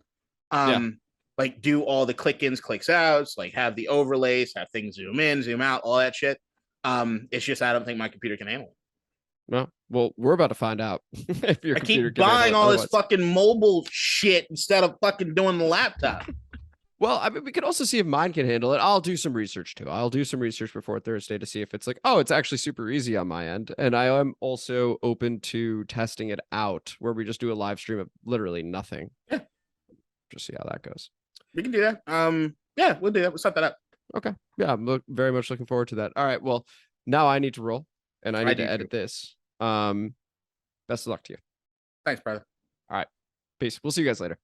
Like do all the click ins, clicks outs, like have the overlays, have things zoom in, zoom out, all that shit. It's just I don't think my computer can handle it. No, well, we're about to find out if your computer keep can buying all this fucking mobile shit instead of fucking doing the laptop. Well, I mean, we could also see if mine can handle it. I'll do some research too. I'll do some research before Thursday to see if it's like, oh, it's actually super easy on my end. And I am also open to testing it out where we just do a live stream of literally nothing. Yeah. Just see how that goes. We can do that. Yeah, we'll do that. We'll set that up. Okay. Yeah, I'm very much looking forward to that. All right. Well, now I need to roll and I need to edit this. Best of luck to you. Thanks, brother. All right. Peace. We'll see you guys later.